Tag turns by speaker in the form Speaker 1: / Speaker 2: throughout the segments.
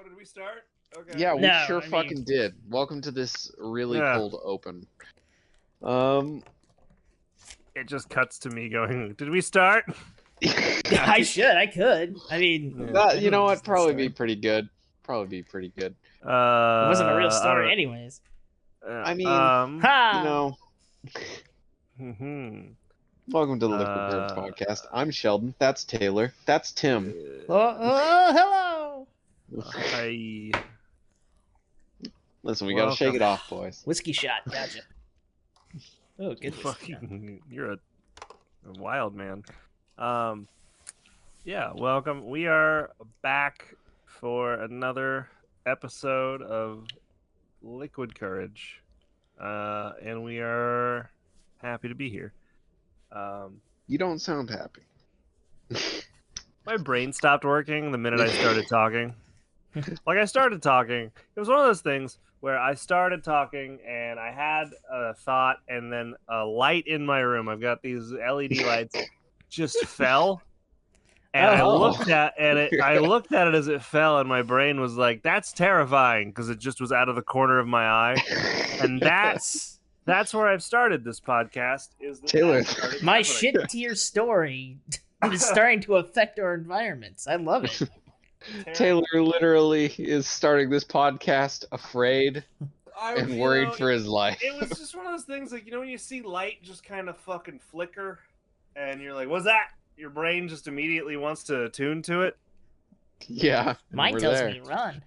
Speaker 1: did we start? Okay.
Speaker 2: Yeah, we
Speaker 3: No,
Speaker 2: sure
Speaker 3: I mean-
Speaker 2: fucking did. Welcome to this really
Speaker 1: Yeah.
Speaker 2: cold open.
Speaker 1: It just cuts to me going, did we start?
Speaker 3: I could. I mean,
Speaker 2: you know what?
Speaker 3: Just the
Speaker 2: Probably be
Speaker 3: story.
Speaker 2: pretty good. Probably be pretty good.
Speaker 3: It wasn't a real
Speaker 1: I don't
Speaker 3: story,
Speaker 1: know.
Speaker 3: anyways.
Speaker 2: I mean,
Speaker 3: Ha!
Speaker 2: You know,
Speaker 1: mhm.
Speaker 2: welcome to the Liquid Courage podcast. I'm Sheldon. That's Taylor. That's Tim.
Speaker 3: Hello.
Speaker 1: Hi.
Speaker 2: Listen, we gotta shake it off, boys.
Speaker 3: Whiskey shot. Gotcha. Oh, good.
Speaker 1: Fucking, you're a wild man. Yeah, welcome. We are back for another episode of Liquid Courage, and we are happy to be here.
Speaker 2: You don't sound happy.
Speaker 1: My brain stopped working the minute I started talking. Like, I started talking. It was one of those things where I started talking and I had a thought, and then a light in my room, I've got these LED lights, just fell. And I looked at it as it fell, and my brain was like, "That's terrifying," because it just was out of the corner of my eye. And that's where I've started this podcast.
Speaker 2: Taylor.
Speaker 3: My shit tier story is starting to affect our environments. I love it.
Speaker 2: Taylor literally is starting this podcast afraid and worried for his life.
Speaker 1: It was just one of those things, like, when you see light just kind of fucking flicker, and you're like, "What's that?" Your brain just immediately wants to attune to it.
Speaker 2: Yeah.
Speaker 3: Mine tells me run.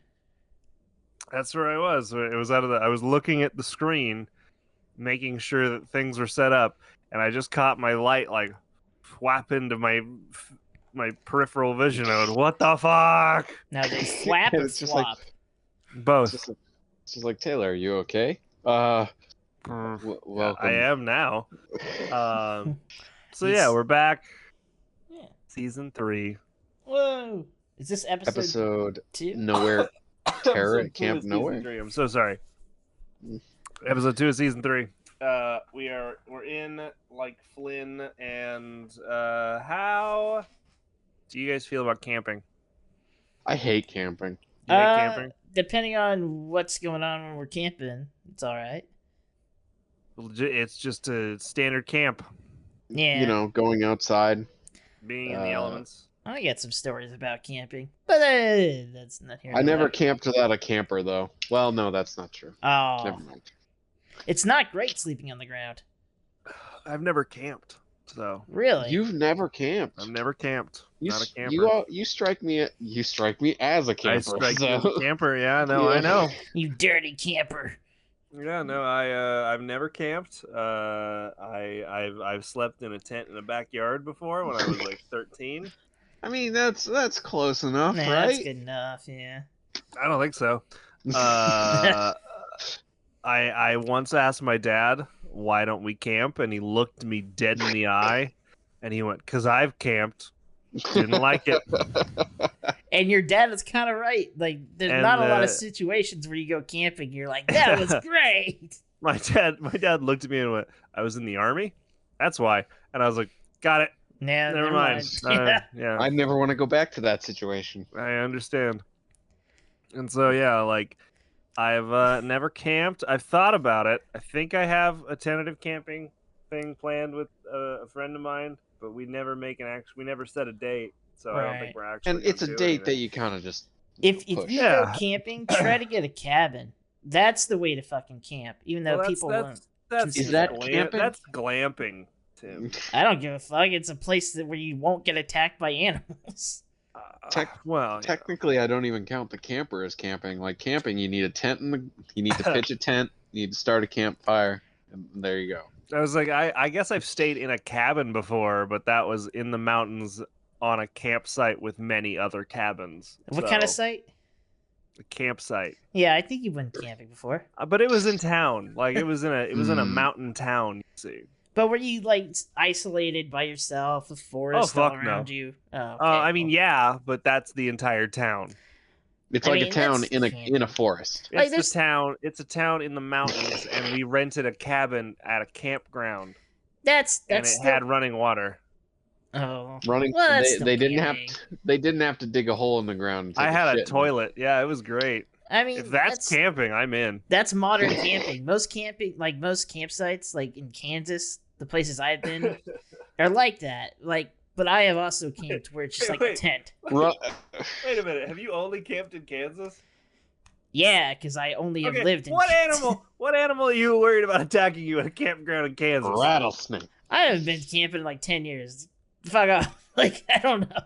Speaker 1: That's where I was. It was I was looking at the screen, making sure that things were set up, and I just caught my light like whap into my peripheral vision. I went, "What the fuck?"
Speaker 3: Now they flap or
Speaker 2: It's just like-
Speaker 3: flop.
Speaker 1: Both.
Speaker 2: It's just like, Taylor, are you okay? Welcome.
Speaker 1: I am now. So
Speaker 3: He's-
Speaker 1: yeah, we're back.
Speaker 3: Yeah.
Speaker 1: Season 3.
Speaker 3: Whoa. Is this
Speaker 2: Episode
Speaker 3: 2?
Speaker 2: Nowhere Terror
Speaker 1: Episode
Speaker 2: at Camp
Speaker 1: 2 of season
Speaker 2: Nowhere.
Speaker 1: 3. I'm so sorry. Episode 2 of season 3. We're in like Flynn, and how do you guys feel about camping?
Speaker 2: I hate camping.
Speaker 1: Do you hate camping?
Speaker 3: Depending on what's going on when we're camping, it's all right.
Speaker 1: It's just a standard camp,
Speaker 3: Yeah.
Speaker 2: You know, going outside.
Speaker 1: being in the elements.
Speaker 3: I got some stories about camping, but that's not here.
Speaker 2: I never camped without a camper, though. Well, no, that's not true.
Speaker 3: Oh,
Speaker 2: Never mind.
Speaker 3: it's not great sleeping on the ground.
Speaker 1: I've never camped, so
Speaker 3: Really?
Speaker 2: You've never camped.
Speaker 1: I've never camped.
Speaker 2: You,
Speaker 1: Not a
Speaker 2: s-
Speaker 1: camper.
Speaker 2: you strike me as a camper.
Speaker 1: I strike you as
Speaker 2: so-
Speaker 1: a camper. Yeah, no,
Speaker 2: Yeah.
Speaker 1: I know.
Speaker 3: You dirty camper.
Speaker 1: Yeah, no, I've never camped. I've slept in a tent in a backyard before when I was like 13.
Speaker 2: I mean, that's close enough,
Speaker 3: Nah,
Speaker 2: right?
Speaker 3: that's good enough. Yeah.
Speaker 1: I don't think so. I once asked my dad, "Why don't we camp?" And he looked me dead in the eye, and he went, "'Cause I've camped." Didn't like it.
Speaker 3: And your dad is kind of right. Like, there's
Speaker 1: And,
Speaker 3: not a lot of situations where you go camping. You're like, that was great.
Speaker 1: My dad looked at me and went, "I was in the army. That's why." And I was like, "Got it.
Speaker 3: Nah,
Speaker 1: Never mind." Yeah.
Speaker 2: I never want to go back to that situation.
Speaker 1: I understand. And so, yeah, like, I've never camped. I've thought about it. I think I have a tentative camping thing planned with a friend of mine, but we never we never set a date, so I don't
Speaker 3: Right.
Speaker 1: think we're actually.
Speaker 2: And it's a
Speaker 1: gonna do
Speaker 2: date that
Speaker 1: anything.
Speaker 2: you kind of just
Speaker 3: If
Speaker 2: push.
Speaker 3: you
Speaker 1: Yeah.
Speaker 3: go camping, try to get a cabin. That's the way to fucking camp. Even though
Speaker 1: Well,
Speaker 3: people won't.
Speaker 1: that's
Speaker 2: Is that
Speaker 1: glam-
Speaker 2: camping?
Speaker 1: That's glamping, Tim.
Speaker 3: I don't give a fuck. It's a place where you won't get attacked by animals.
Speaker 1: Well,
Speaker 2: Technically, I don't even count the camper as camping. Like camping, you need a tent you need to pitch a tent, you need to start a campfire, and there you go.
Speaker 1: I was like, I guess I've stayed in a cabin before, but that was in the mountains on a campsite with many other cabins.
Speaker 3: What kind of
Speaker 1: So,
Speaker 3: site?
Speaker 1: a campsite?
Speaker 3: Yeah, I think you've been camping before.
Speaker 1: But it was in town. Like, it was in a mountain town. You see.
Speaker 3: But were you like isolated by yourself with forest all
Speaker 1: fuck no.
Speaker 3: around you? Oh, okay,
Speaker 1: I mean,
Speaker 3: cool.
Speaker 1: yeah, but that's the entire town.
Speaker 2: It's
Speaker 3: I
Speaker 2: like
Speaker 3: mean,
Speaker 2: a town
Speaker 3: that's
Speaker 2: in
Speaker 3: camping.
Speaker 2: a forest.
Speaker 3: Like,
Speaker 1: It's
Speaker 3: there's-
Speaker 1: the town. It's a town in the mountains, and we rented a cabin at a campground,
Speaker 3: That's
Speaker 1: and it
Speaker 3: still,
Speaker 1: had running water.
Speaker 3: Oh,
Speaker 2: Running.
Speaker 3: well, that's still
Speaker 2: They didn't have
Speaker 3: camping.
Speaker 2: they didn't have to dig a hole in the ground. And take
Speaker 1: I had
Speaker 2: shit
Speaker 1: a
Speaker 2: in it.
Speaker 1: toilet. Yeah, it was great.
Speaker 3: I
Speaker 1: If
Speaker 3: mean,
Speaker 1: that's camping, I'm in.
Speaker 3: that's modern camping. Most campsites, like in Kansas, the places I've been, are like that. Like, but I have also camped where it's just like a
Speaker 1: Wait.
Speaker 3: tent.
Speaker 1: Wait a minute. Have you only camped in Kansas?
Speaker 3: Yeah, because I only have lived in.
Speaker 1: What animal are you worried about attacking you at a campground in Kansas?
Speaker 2: Rattlesnake.
Speaker 3: I haven't been camping in like 10 years. Fuck off. Like, I don't know.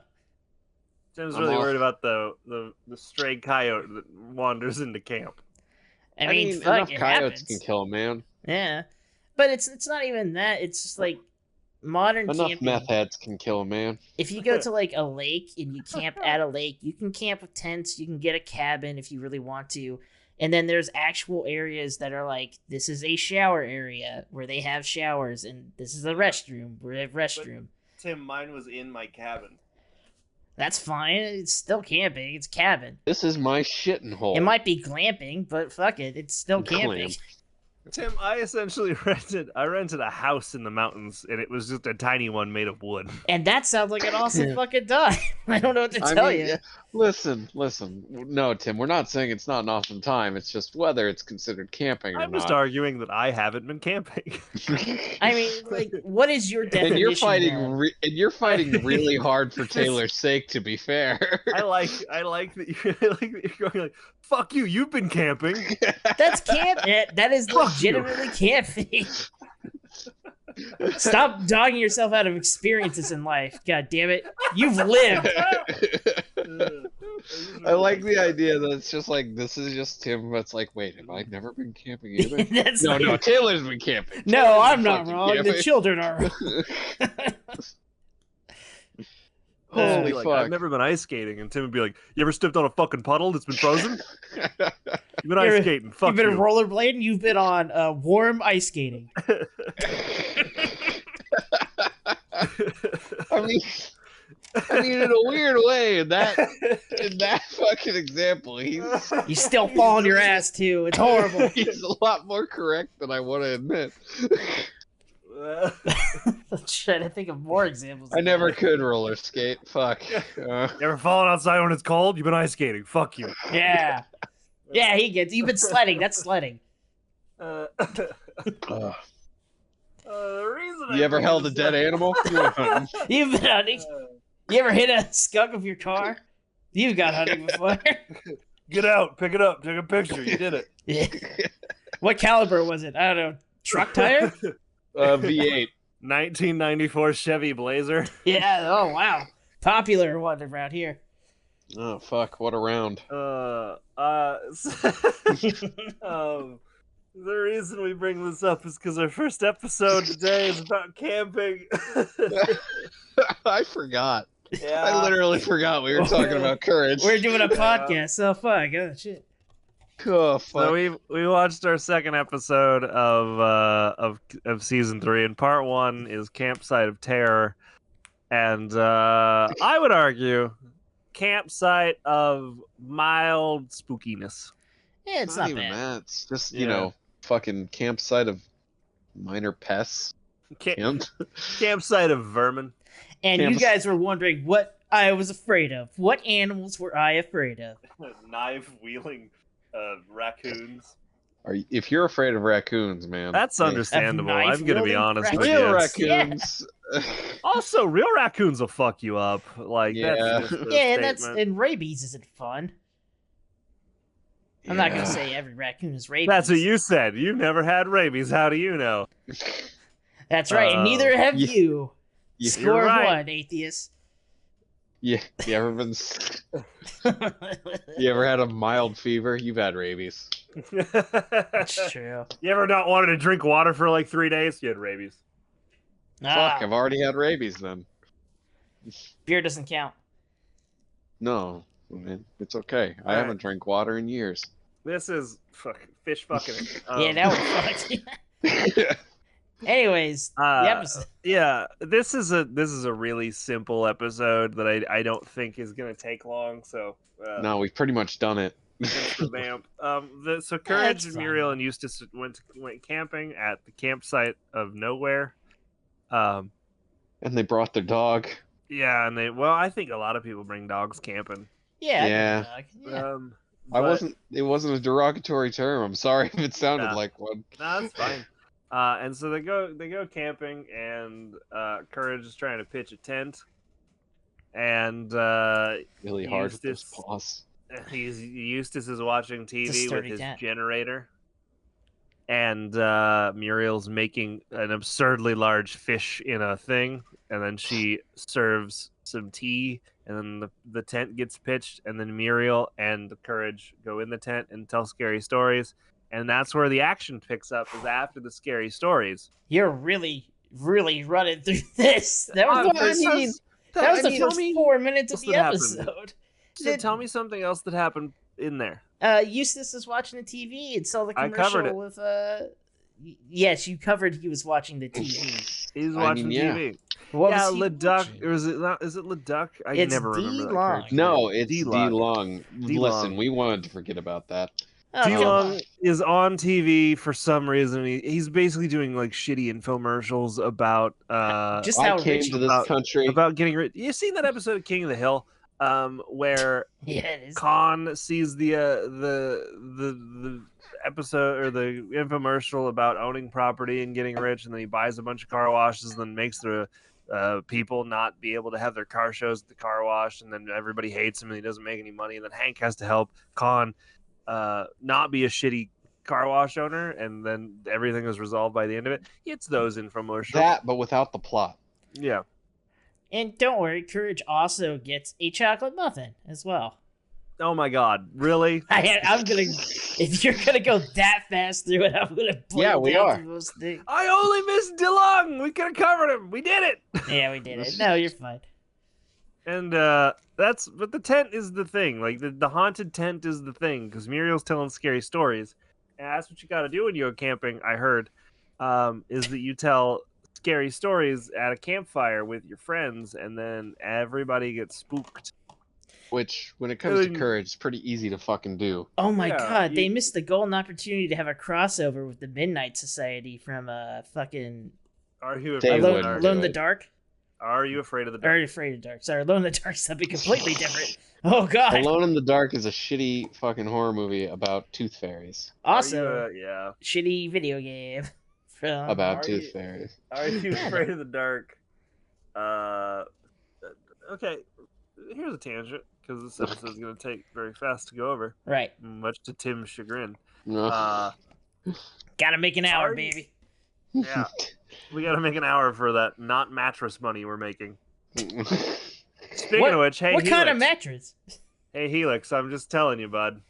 Speaker 1: Tim's really worried about the stray coyote that wanders into camp.
Speaker 3: I mean, fuck,
Speaker 2: enough
Speaker 3: it
Speaker 2: coyotes
Speaker 3: happens.
Speaker 2: can kill a man.
Speaker 3: Yeah, but it's not even that. It's just like modern
Speaker 2: Enough
Speaker 3: camping.
Speaker 2: meth heads can kill a man.
Speaker 3: If you go to like a lake and you camp at a lake, you can camp with tents. You can get a cabin if you really want to. And then there's actual areas that are like, this is a shower area where they have showers, and this is a restroom where they have restroom.
Speaker 1: But, Tim, mine was in my cabin.
Speaker 3: That's fine. It's still camping. It's cabin.
Speaker 2: This is my shitting hole.
Speaker 3: It might be glamping, but fuck it. It's still camping.
Speaker 2: Glamp.
Speaker 1: Tim, I essentially rented a house in the mountains, and it was just a tiny one made of wood.
Speaker 3: And that sounds like an awesome fucking time. I don't know what to tell you.
Speaker 2: Listen. No, Tim, we're not saying it's not an awesome time. It's just whether it's considered camping or
Speaker 1: I'm
Speaker 2: not.
Speaker 1: just arguing that I haven't been camping.
Speaker 3: I mean, like, what is your definition?
Speaker 2: And you're fighting
Speaker 3: then?
Speaker 2: really hard for Taylor's sake. To be fair,
Speaker 1: I like that you're going like, fuck you. You've been camping.
Speaker 3: That's camp. That is legitimately camping. Stop dogging yourself out of experiences in life. God damn it. You've lived.
Speaker 2: I like the idea that it's just like, this is just Tim, but it's like, wait, have I never been camping either? No, Taylor's been camping.
Speaker 3: No, I'm not wrong. The children are wrong.
Speaker 2: Holy fuck.
Speaker 1: I've never been ice skating. And Tim would be like, you ever stepped on a fucking puddle that's been frozen? You've been ice skating. Fuck you.
Speaker 3: You've been rollerblading. You've been on warm ice skating.
Speaker 2: I mean, in a weird way, in that fucking example,
Speaker 3: you still fall on your ass too. It's horrible.
Speaker 2: He's a lot more correct than I want to admit.
Speaker 3: I'm trying to think of more examples.
Speaker 2: I never could roller skate. Fuck.
Speaker 1: You ever fallen outside when it's cold? You've been ice skating. Fuck you.
Speaker 3: Yeah. Yeah, he gets. You've been sledding. That's sledding.
Speaker 1: The reason
Speaker 2: you ever held a dead animal?
Speaker 3: You've been hunting. You ever hit a skunk with your car? You've got hunting before.
Speaker 1: Get out, pick it up, take a picture. You did it.
Speaker 3: Yeah. What caliber was it? I don't know. Truck tire?
Speaker 2: V8.
Speaker 1: 1994 Chevy Blazer.
Speaker 3: Yeah. Oh wow. Popular one around here.
Speaker 2: Oh fuck! What a round.
Speaker 1: The reason we bring this up is because our first episode today is about camping.
Speaker 2: I forgot.
Speaker 1: Yeah.
Speaker 2: I literally forgot we were talking about courage.
Speaker 3: We're doing a podcast, so fuck. Oh shit.
Speaker 2: Oh fuck.
Speaker 1: So we watched our second episode of season 3, and part 1 is Campsite of Terror, and I would argue campsite of mild spookiness.
Speaker 3: Yeah, it's not
Speaker 2: even
Speaker 3: bad.
Speaker 2: that. It's just fucking campsite of minor pests.
Speaker 1: Campsite of vermin.
Speaker 3: And you guys were wondering what I was afraid of. What animals were I afraid of?
Speaker 1: Knife wielding raccoons.
Speaker 2: If you're afraid of raccoons, man,
Speaker 1: that's understandable. I'm gonna be honest with you.
Speaker 2: Real raccoons.
Speaker 1: Yeah. Also, real raccoons will fuck you up. Like, that's just
Speaker 3: and rabies isn't fun. I'm not gonna say every raccoon is rabies.
Speaker 1: That's what you said. You've never had rabies. How do you know?
Speaker 3: That's right, and neither have you. Score
Speaker 1: right.
Speaker 3: 1, atheist.
Speaker 2: Yeah, you ever been? You ever had a mild fever? You've had rabies.
Speaker 3: That's true.
Speaker 1: You ever not wanted to drink water for like 3 days? You had rabies.
Speaker 2: Fuck, I've already had rabies then.
Speaker 3: Beer doesn't count.
Speaker 2: No, man, it's okay. I haven't drank water in years.
Speaker 1: This is fish fucking.
Speaker 3: Yeah, that was fucked. Anyways, the episode.
Speaker 1: Yeah, this is a really simple episode that I don't think is gonna take long. So
Speaker 2: no, we've pretty much done it.
Speaker 1: The vamp. So Courage and Muriel and Eustace went camping at the campsite of nowhere.
Speaker 2: And they brought their dog.
Speaker 1: Yeah, and I think a lot of people bring dogs camping.
Speaker 3: Yeah,
Speaker 2: Yeah.
Speaker 3: I bring a dog. Yeah.
Speaker 2: It wasn't a derogatory term. I'm sorry if it sounded
Speaker 1: No.
Speaker 2: like one.
Speaker 1: No, that's fine. And so they go camping, and Courage is trying to pitch a tent, and
Speaker 2: Really hard with
Speaker 1: Eustace,
Speaker 2: those paws.
Speaker 1: Eustace is watching TV with
Speaker 3: sturdy
Speaker 1: his
Speaker 3: tent.
Speaker 1: generator, and Muriel's making an absurdly large fish in a thing, and then she serves some tea, and then the tent gets pitched, and then Muriel and Courage go in the tent and tell scary stories, and that's where the action picks up, is after the scary stories.
Speaker 3: You're really, really running through this. That was
Speaker 1: Well,
Speaker 3: the first.
Speaker 1: I mean,
Speaker 3: That was the
Speaker 1: tell
Speaker 3: first
Speaker 1: me
Speaker 3: 4 minutes of
Speaker 1: else
Speaker 3: the
Speaker 1: that happened.
Speaker 3: episode.
Speaker 1: So tell me something else that happened in there.
Speaker 3: Eustace was watching the TV and saw the
Speaker 1: I
Speaker 3: commercial
Speaker 1: covered it.
Speaker 3: with Yes, you covered. He was watching the TV.
Speaker 1: He's watching
Speaker 2: yeah.
Speaker 1: TV.
Speaker 3: What
Speaker 1: Yeah,
Speaker 3: was he
Speaker 1: Leduc.
Speaker 3: watching?
Speaker 1: Or is it Leduc? I
Speaker 3: It's
Speaker 1: never remember that
Speaker 3: D-Long.
Speaker 1: character.
Speaker 2: No, it's
Speaker 1: D-Long.
Speaker 2: D-Long.
Speaker 1: D-Long.
Speaker 2: Listen, we wanted to forget about that.
Speaker 3: Oh, come
Speaker 1: D-Long
Speaker 3: on.
Speaker 1: is on TV for some reason. He's basically doing like shitty infomercials about
Speaker 3: Just
Speaker 2: I
Speaker 3: how
Speaker 2: came
Speaker 3: rich
Speaker 2: to
Speaker 3: he
Speaker 2: this
Speaker 1: about-
Speaker 2: country.
Speaker 1: about getting rich. You seen that episode of King of the Hill, where
Speaker 3: Yeah, it is.
Speaker 1: Khan sees the episode or the infomercial about owning property and getting rich, and then he buys a bunch of car washes, and then makes the people not be able to have their car shows at the car wash, and then everybody hates him, and he doesn't make any money, and then Hank has to help Khan not be a shitty car wash owner, and then everything is resolved by the end of it. It's those infomercials.
Speaker 2: That, but without the plot.
Speaker 1: Yeah.
Speaker 3: And don't worry, Courage also gets a chocolate muffin as well.
Speaker 1: Oh my God! Really?
Speaker 3: I'm gonna. If you're gonna go that fast through it, I'm gonna.
Speaker 2: Yeah, we
Speaker 3: down
Speaker 2: are.
Speaker 3: through those things.
Speaker 1: I only missed DeLong. We could have covered him. We did it.
Speaker 3: Yeah, we did it. No, you're fine.
Speaker 1: And but the tent is the thing. Like the haunted tent is the thing, because Muriel's telling scary stories, and that's what you got to do when you go camping. I heard, is that you tell scary stories at a campfire with your friends, and then everybody gets spooked.
Speaker 2: Which, when it comes to
Speaker 1: Um,
Speaker 2: Courage, it's pretty easy to fucking do.
Speaker 3: Oh my
Speaker 1: Yeah,
Speaker 3: god, they
Speaker 1: you-
Speaker 3: missed the golden opportunity to have a crossover with the Midnight Society from fucking
Speaker 1: Are you
Speaker 2: They
Speaker 1: afraid of the
Speaker 2: wouldn't
Speaker 1: dark?
Speaker 2: do
Speaker 3: Alone in the
Speaker 2: it.
Speaker 3: Dark.
Speaker 1: Are you afraid of the
Speaker 3: Or
Speaker 1: dark?
Speaker 3: Afraid of Dark. Sorry, Alone in the Dark is something completely different. Oh god.
Speaker 2: Alone in the Dark is a shitty fucking horror movie about tooth fairies.
Speaker 3: Also,
Speaker 1: Are you, yeah.
Speaker 3: shitty video game from
Speaker 2: About
Speaker 1: are
Speaker 2: tooth
Speaker 1: you-
Speaker 2: fairies.
Speaker 1: Are you
Speaker 3: Yeah.
Speaker 1: afraid of the dark? Okay. Here's a tangent, because this episode is going to take very fast to go over,
Speaker 3: Right.
Speaker 1: much to Tim's chagrin.
Speaker 2: No.
Speaker 3: Gotta make an hour,
Speaker 1: Are you-
Speaker 3: baby.
Speaker 1: Yeah. We got to make an hour for that not mattress money we're making. Speaking
Speaker 3: What-
Speaker 1: of which, hey
Speaker 3: what
Speaker 1: Helix.
Speaker 3: kind of mattress?
Speaker 1: Hey Helix, I'm just telling you, bud.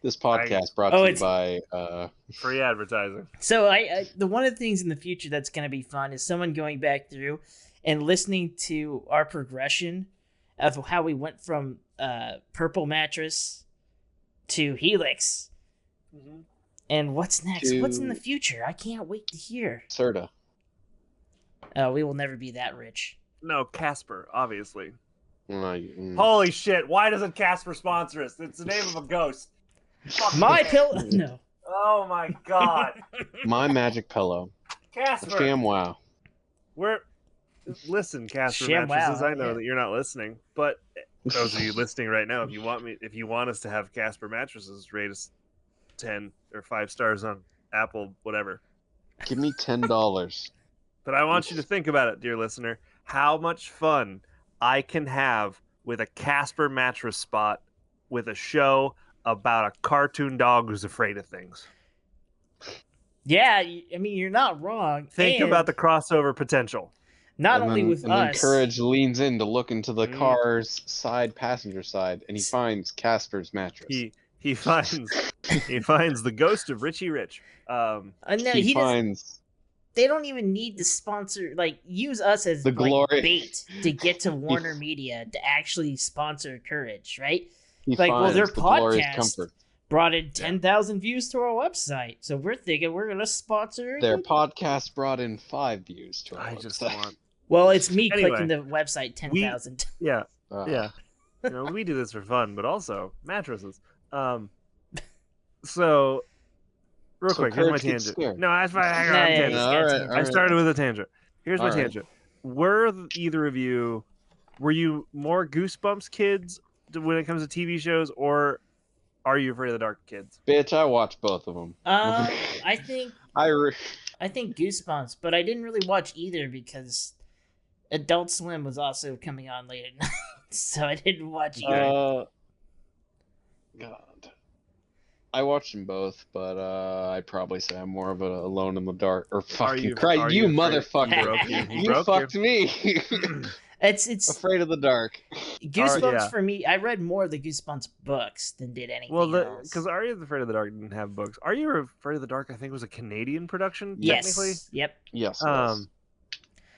Speaker 2: This podcast brought
Speaker 3: Oh,
Speaker 2: to you
Speaker 3: it's-
Speaker 2: by
Speaker 1: Free advertising.
Speaker 3: So the one of the things in the future that's gonna be fun is someone going back through and listening to our progression of how we went from purple mattress to Helix. And what's next? What's in the
Speaker 2: To-
Speaker 3: future? I can't wait to hear.
Speaker 2: Serta.
Speaker 3: We will never be that rich.
Speaker 1: No, Casper, obviously.
Speaker 2: Mm.
Speaker 1: Holy shit! Why doesn't Casper sponsor us? It's the name of a ghost. Fuck
Speaker 3: My
Speaker 1: yeah.
Speaker 3: pillow. No.
Speaker 1: Oh my god,
Speaker 2: My Magic Pillow.
Speaker 1: Casper.
Speaker 2: ShamWow.
Speaker 1: Listen, Casper
Speaker 3: Sham
Speaker 1: mattresses.
Speaker 3: wow,
Speaker 1: I know
Speaker 3: yeah.
Speaker 1: that you're not listening, but those of you listening right now, if you want us to have Casper mattresses, rate us 10 or 5 stars on Apple, whatever.
Speaker 2: Give me $10.
Speaker 1: But I want you to think about it, dear listener, how much fun I can have with a Casper mattress spot with a show about a cartoon dog who's afraid of things.
Speaker 3: Yeah, I mean you're not wrong.
Speaker 1: Think
Speaker 3: And
Speaker 1: about the crossover potential.
Speaker 3: not
Speaker 2: And
Speaker 3: only
Speaker 2: then-
Speaker 3: with
Speaker 2: and
Speaker 3: us.
Speaker 2: then Courage leans in to look into the
Speaker 1: Mm.
Speaker 2: car's side passenger side, and he finds Casper's mattress.
Speaker 1: He finds the ghost of Richie Rich.
Speaker 3: No,
Speaker 2: he
Speaker 3: he doesn't.
Speaker 2: finds
Speaker 3: They don't even need to sponsor, like, use us as
Speaker 2: The
Speaker 3: like,
Speaker 2: glory-
Speaker 3: bait to get to Warner Media to actually sponsor Courage, right?
Speaker 2: he
Speaker 3: Like, well,
Speaker 2: finds
Speaker 3: their
Speaker 2: the glorious
Speaker 3: podcast-
Speaker 2: comfort.
Speaker 3: Brought in 10,000 views to our website, so we're thinking we're gonna sponsor.
Speaker 2: Their podcast brought in 5 views to our
Speaker 1: I just
Speaker 2: website.
Speaker 1: want.
Speaker 3: Well, it's me
Speaker 1: Anyway,
Speaker 3: clicking the website 10,000.
Speaker 1: Yeah,
Speaker 2: Uh,
Speaker 1: yeah. You know, we do this for fun, but also mattresses. So, real
Speaker 2: So
Speaker 1: quick, here's my
Speaker 2: Courage gets
Speaker 1: tangent.
Speaker 2: scared.
Speaker 1: No, that's fine. Hang on,
Speaker 3: Yeah,
Speaker 1: I'm
Speaker 3: yeah,
Speaker 1: tangent.
Speaker 3: yeah.
Speaker 2: all right, all
Speaker 1: I
Speaker 2: right.
Speaker 1: started with a tangent. Here's my
Speaker 2: All right.
Speaker 1: tangent. either of you, were you more Goosebumps kids when it comes to TV shows, or Are You Afraid of the Dark kids?
Speaker 2: Bitch, I watched both of them.
Speaker 3: I think I think Goosebumps, but I didn't really watch either because Adult Swim was also coming on late at night, so I didn't watch either.
Speaker 2: God. I watched them both, but I'd probably say I'm more of a Alone in the Dark. Or fucking Christ, you motherfucker! You fucked me.
Speaker 3: It's
Speaker 2: Afraid of the Dark.
Speaker 3: Goosebumps for me. I read more of the Goosebumps books than did anything else.
Speaker 1: Because Are You Afraid of the Dark didn't have books. Are You Afraid of the Dark, I think, was a Canadian production. Technically.
Speaker 3: Yep.
Speaker 2: Yes.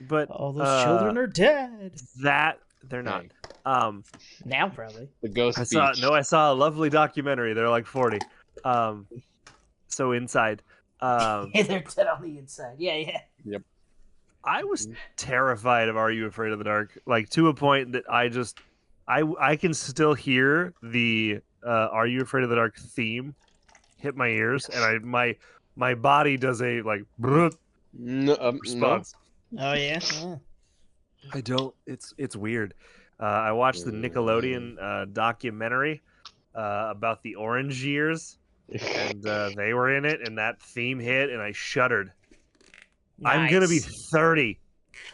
Speaker 1: But
Speaker 3: all those children are dead.
Speaker 1: That they're not.
Speaker 3: Now probably.
Speaker 2: The Ghost.
Speaker 1: I saw a lovely documentary. They're like 40. So inside.
Speaker 3: They're dead on the inside. Yeah.
Speaker 2: Yep.
Speaker 1: I was terrified of Are You Afraid of the Dark? Like, to a point that I can still hear the Are You Afraid of the Dark theme hit my ears, and my body does a like response.
Speaker 3: No. Oh yeah.
Speaker 1: I don't. It's weird. I watched the Nickelodeon documentary about the Orange years, and they were in it, and that theme hit, and I shuddered. Nice. I'm gonna be 30,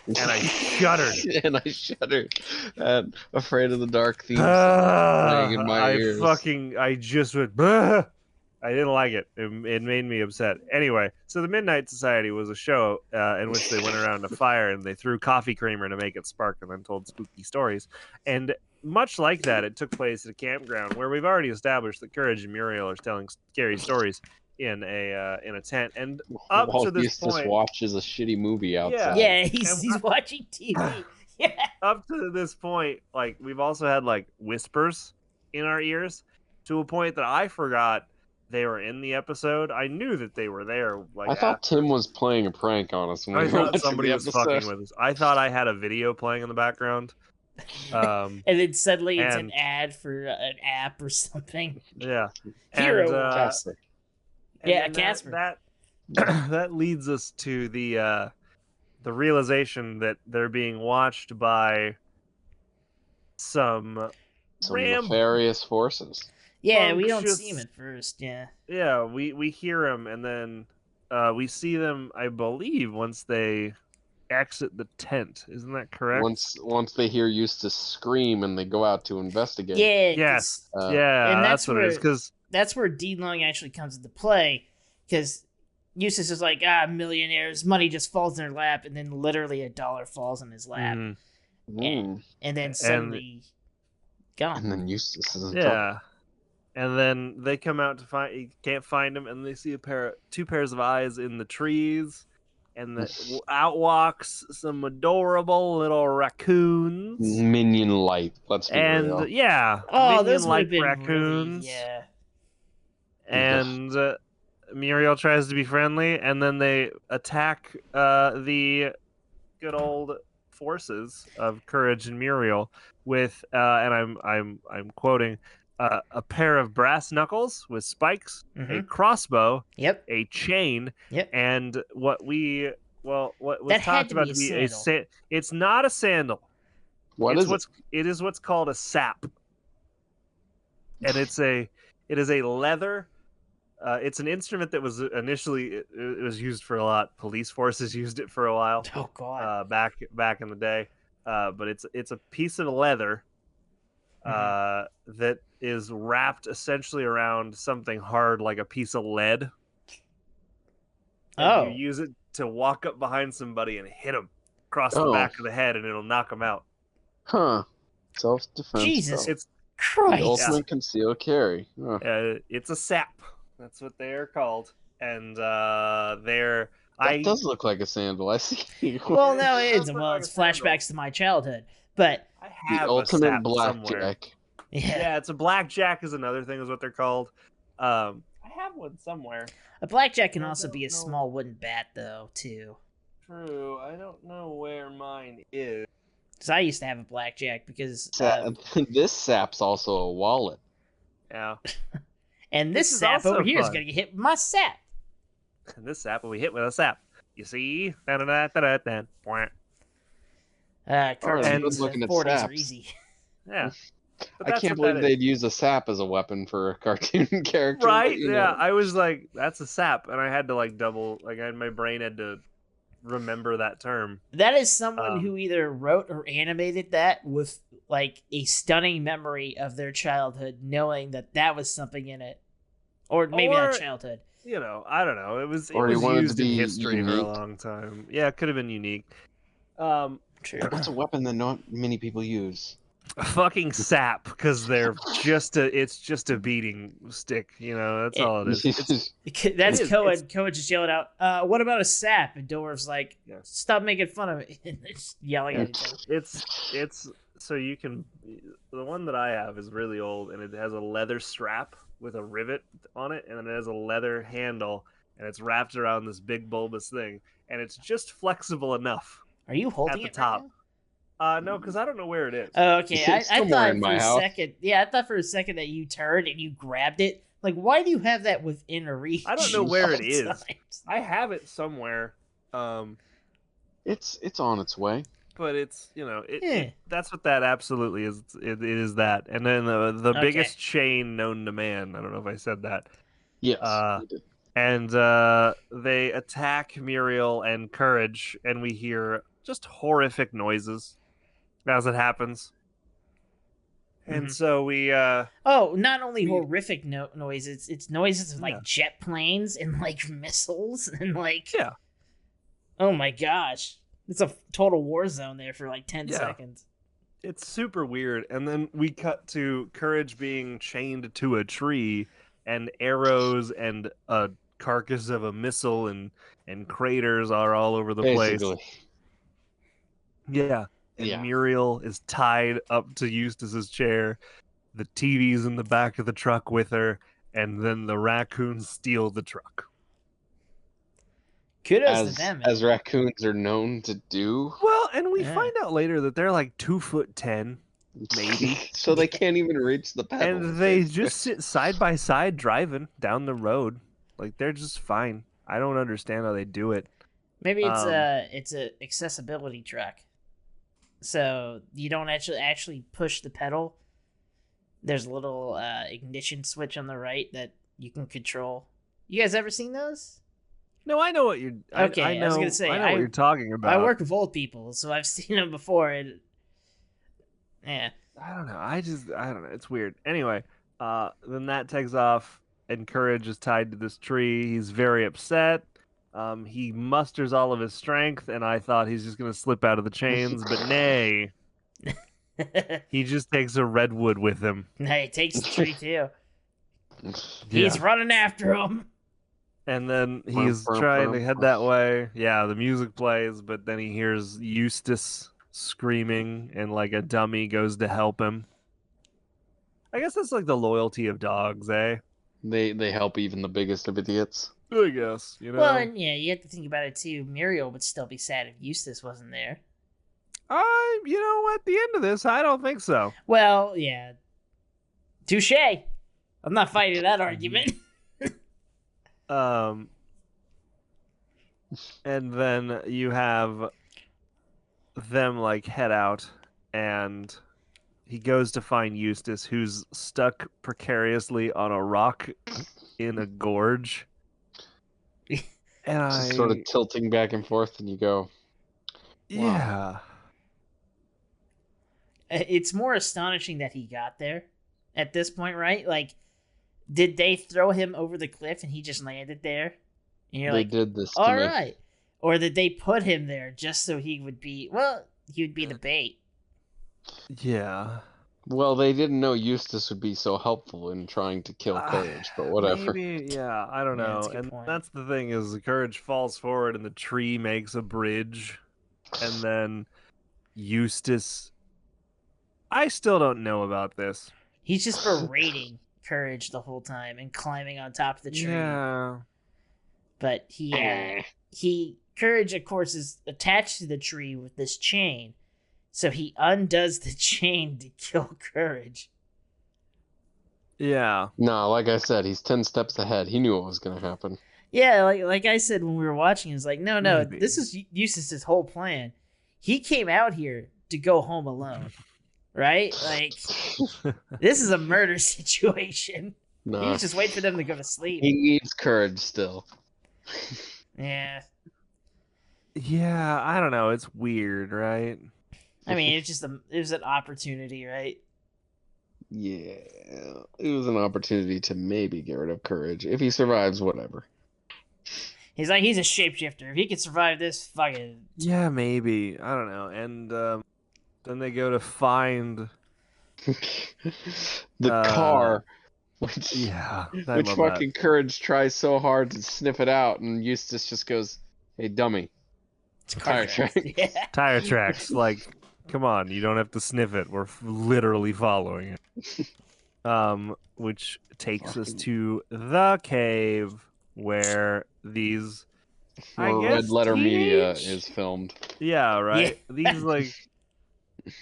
Speaker 1: and I shuddered.
Speaker 2: And Afraid of the Dark theme playing in my ears.
Speaker 1: I just went. Bah! I didn't like it. It made me upset. Anyway, so the Midnight Society was a show in which they went around a fire and they threw coffee creamer to make it spark, and then told spooky stories. And much like that, it took place at a campground where we've already established that Courage and Muriel are telling scary stories in a tent, and up to this point,
Speaker 2: just watches a shitty movie outside.
Speaker 3: Yeah, he's watching TV. Yeah.
Speaker 1: Up to this point, like, we've also had like whispers in our ears to a point that I forgot they were in the episode. I knew that they were there. Like,
Speaker 2: I thought Tim was playing a prank on us.
Speaker 1: I thought somebody was fucking with us. I thought I had a video playing in the background.
Speaker 3: And then suddenly it's an ad for an app or something.
Speaker 1: Yeah.
Speaker 3: Hero.
Speaker 1: Casper.
Speaker 3: Casper.
Speaker 1: That leads us to the realization that they're being watched by some
Speaker 2: nefarious forces.
Speaker 3: Yeah, we don't see him at first.
Speaker 1: Yeah, we hear him, and then we see them, I believe, once they exit the tent. Isn't that correct?
Speaker 2: Once they hear Eustace scream and they go out to investigate.
Speaker 3: Yeah.
Speaker 1: Yes. And that's what it is. Because
Speaker 3: that's where Dean Long actually comes into play. Because Eustace is like, millionaires, money just falls in their lap, and then literally $1 falls in his lap, and then suddenly gone.
Speaker 2: And then Eustace is in
Speaker 1: trouble. And then they come out to can't find him, and they see two pairs of eyes in the trees, and out walks some adorable little raccoons.
Speaker 2: Minion light, let's be real.
Speaker 1: Minion like raccoons.
Speaker 3: Really,
Speaker 1: and Muriel tries to be friendly, and then they attack the good old forces of Courage and Muriel with, and I'm quoting, a pair of brass knuckles with spikes, a crossbow, a chain, and what was talked about to be it's not a sandal. It is what's called a sap, and it is a leather. It's an instrument that was initially it was used for a lot. Police forces used it for a while.
Speaker 3: Oh God!
Speaker 1: Back in the day, but it's a piece of leather that is wrapped essentially around something hard like a piece of lead. And you use it to walk up behind somebody and hit them across the back of the head, and it'll knock them out.
Speaker 2: Huh. Self-defense.
Speaker 3: Jesus,
Speaker 1: it's
Speaker 3: Christ.
Speaker 2: The ultimate concealed carry.
Speaker 1: It's a sap. That's what they are called, and
Speaker 2: That does look like a sandal. I see.
Speaker 3: Well, no, it's flashbacks to my childhood, but
Speaker 1: I have
Speaker 2: the ultimate blackjack.
Speaker 1: Yeah, it's a blackjack is another thing, is what they're called. I have one somewhere.
Speaker 3: A blackjack can also be a small wooden bat, though, too.
Speaker 1: True. I don't know where mine is.
Speaker 3: Because I used to have a blackjack because...
Speaker 2: this sap's also a wallet.
Speaker 1: Yeah.
Speaker 3: And this sap over here is going to get hit with my sap.
Speaker 1: And this sap will be hit with a sap. You see?
Speaker 3: Cartoons
Speaker 2: looking at
Speaker 3: 40s are
Speaker 2: saps.
Speaker 3: easy.
Speaker 1: Yeah.
Speaker 2: I can't believe they'd use a sap as a weapon for a cartoon character.
Speaker 1: Right? Yeah, I was like, that's a sap, and I had to like double, like, my brain had to remember that term.
Speaker 3: That is someone who either wrote or animated that with like a stunning memory of their childhood, knowing that was something in it, or maybe not childhood.
Speaker 1: You know, I don't know. It was
Speaker 2: wanted
Speaker 1: used
Speaker 2: to
Speaker 1: in
Speaker 2: be
Speaker 1: history
Speaker 2: unique.
Speaker 1: for a long time. Yeah, it could have been unique.
Speaker 3: True.
Speaker 2: What's a weapon that not many people use?
Speaker 1: A fucking sap, because they're it's just a beating stick, you know, that's all it is.
Speaker 3: That's Cohen. Cohen just yelling out, what about a sap? And Dorv's like, stop making fun of me. And they're just yelling at each other.
Speaker 1: It's so you can, the one that I have is really old, and it has a leather strap with a rivet on it, and then it has a leather handle, and it's wrapped around this big bulbous thing, and it's just flexible enough.
Speaker 3: Are you holding
Speaker 1: at the
Speaker 3: it
Speaker 1: top?
Speaker 3: Right now?
Speaker 1: No, because I don't know where it is.
Speaker 3: Oh, okay. I thought for a
Speaker 2: house.
Speaker 3: second. Yeah, I thought for a second that you turned and you grabbed it. Like, why do you have that within a reach?
Speaker 1: I don't know where it is. I have it somewhere.
Speaker 2: It's on its way.
Speaker 1: But it's, you know, that's what that absolutely is. It is that. And then the biggest chain known to man. I don't know if I said that.
Speaker 2: Yes.
Speaker 1: And they attack Muriel and Courage, and we hear just horrific noises as it happens. And so we
Speaker 3: not only horrific noises, it's noises of like jet planes and like missiles and like oh my gosh, it's a total war zone there for like 10 seconds.
Speaker 1: It's super weird. And then we cut to Courage being chained to a tree, and arrows and a carcass of a missile and craters are all over the place. Yeah. And Muriel is tied up to Eustace's chair. The TV's in the back of the truck with her, and then the raccoons steal the truck.
Speaker 3: Kudos to them.
Speaker 2: As raccoons are known to do.
Speaker 1: Well, and we find out later that they're like 2'10", maybe.
Speaker 2: So they can't even reach the pedal.
Speaker 1: And they just sit side by side driving down the road. Like, they're just fine. I don't understand how they do it.
Speaker 3: Maybe it's a accessibility truck. So you don't actually push the pedal. There's a little ignition switch on the right that you can control. You guys ever seen those?
Speaker 1: No, I know what you're.
Speaker 3: Okay,
Speaker 1: I
Speaker 3: was gonna say
Speaker 1: I know what you're talking about.
Speaker 3: I work with old people, so I've seen them before. And yeah,
Speaker 1: I don't know. I don't know. It's weird. Anyway, then that takes off, and Courage is tied to this tree. He's very upset. He musters all of his strength, and I thought he's just gonna slip out of the chains, but nay. He just takes a redwood with him.
Speaker 3: He takes the tree too. He's running after him.
Speaker 1: And then he's trying to head that way. Yeah, the music plays, but then he hears Eustace screaming, and like a dummy goes to help him. I guess that's like the loyalty of dogs, eh?
Speaker 2: They help even the biggest of idiots.
Speaker 1: I guess, you know.
Speaker 3: Well, and yeah, you have to think about it too. Muriel would still be sad if Eustace wasn't there.
Speaker 1: You know, at the end of this, I don't think so.
Speaker 3: Well, yeah. Touche. I'm not fighting that argument.
Speaker 1: And then you have them like head out, and he goes to find Eustace, who's stuck precariously on a rock in a gorge. And
Speaker 2: just sort of tilting back and forth, and you go, wow.
Speaker 1: Yeah.
Speaker 3: It's more astonishing that he got there at this point, right? Like, did they throw him over the cliff and he just landed there? And you're
Speaker 2: they did this to
Speaker 3: all
Speaker 2: me.
Speaker 3: right. Or did they put him there just so he would be the bait?
Speaker 1: Yeah.
Speaker 2: Well, they didn't know Eustace would be so helpful in trying to kill Courage, but whatever.
Speaker 1: Maybe, yeah, I don't know. And that's the thing, is the Courage falls forward and the tree makes a bridge. And then Eustace... I still don't know about this.
Speaker 3: He's just berating Courage the whole time and climbing on top of the tree.
Speaker 1: Yeah.
Speaker 3: But Courage, of course, is attached to the tree with this chain. So he undoes the chain to kill Courage.
Speaker 1: Yeah.
Speaker 2: No, like I said, he's 10 steps ahead. He knew what was going to happen.
Speaker 3: Yeah, like I said when we were watching, it's like, no,
Speaker 1: Maybe.
Speaker 3: this is Eustace's whole plan. he came out here to go home alone, right? Like, this is a murder situation.
Speaker 2: Nah.
Speaker 3: He was just waiting for them to go to sleep.
Speaker 2: He needs courage still.
Speaker 3: Yeah.
Speaker 1: Yeah, I don't know. It's weird, right?
Speaker 3: I mean, it was an opportunity, right?
Speaker 2: Yeah, it was an opportunity to maybe get rid of courage. If he survives, whatever.
Speaker 3: He's like, he's a shapeshifter. If he can survive this, fucking...
Speaker 1: Yeah, maybe. I don't know. And then they go to find
Speaker 2: the car,
Speaker 1: which
Speaker 2: fucking Courage tries so hard to sniff it out, and Eustace just goes, "Hey, dummy,
Speaker 3: It's
Speaker 2: tire tracks."
Speaker 3: Yeah.
Speaker 1: Tire tracks. Like, come on, you don't have to sniff it. We're literally following it. Which takes us to the cave where these
Speaker 2: Red Letter Media is filmed.
Speaker 1: Yeah, right.
Speaker 3: Yeah.
Speaker 1: These like, is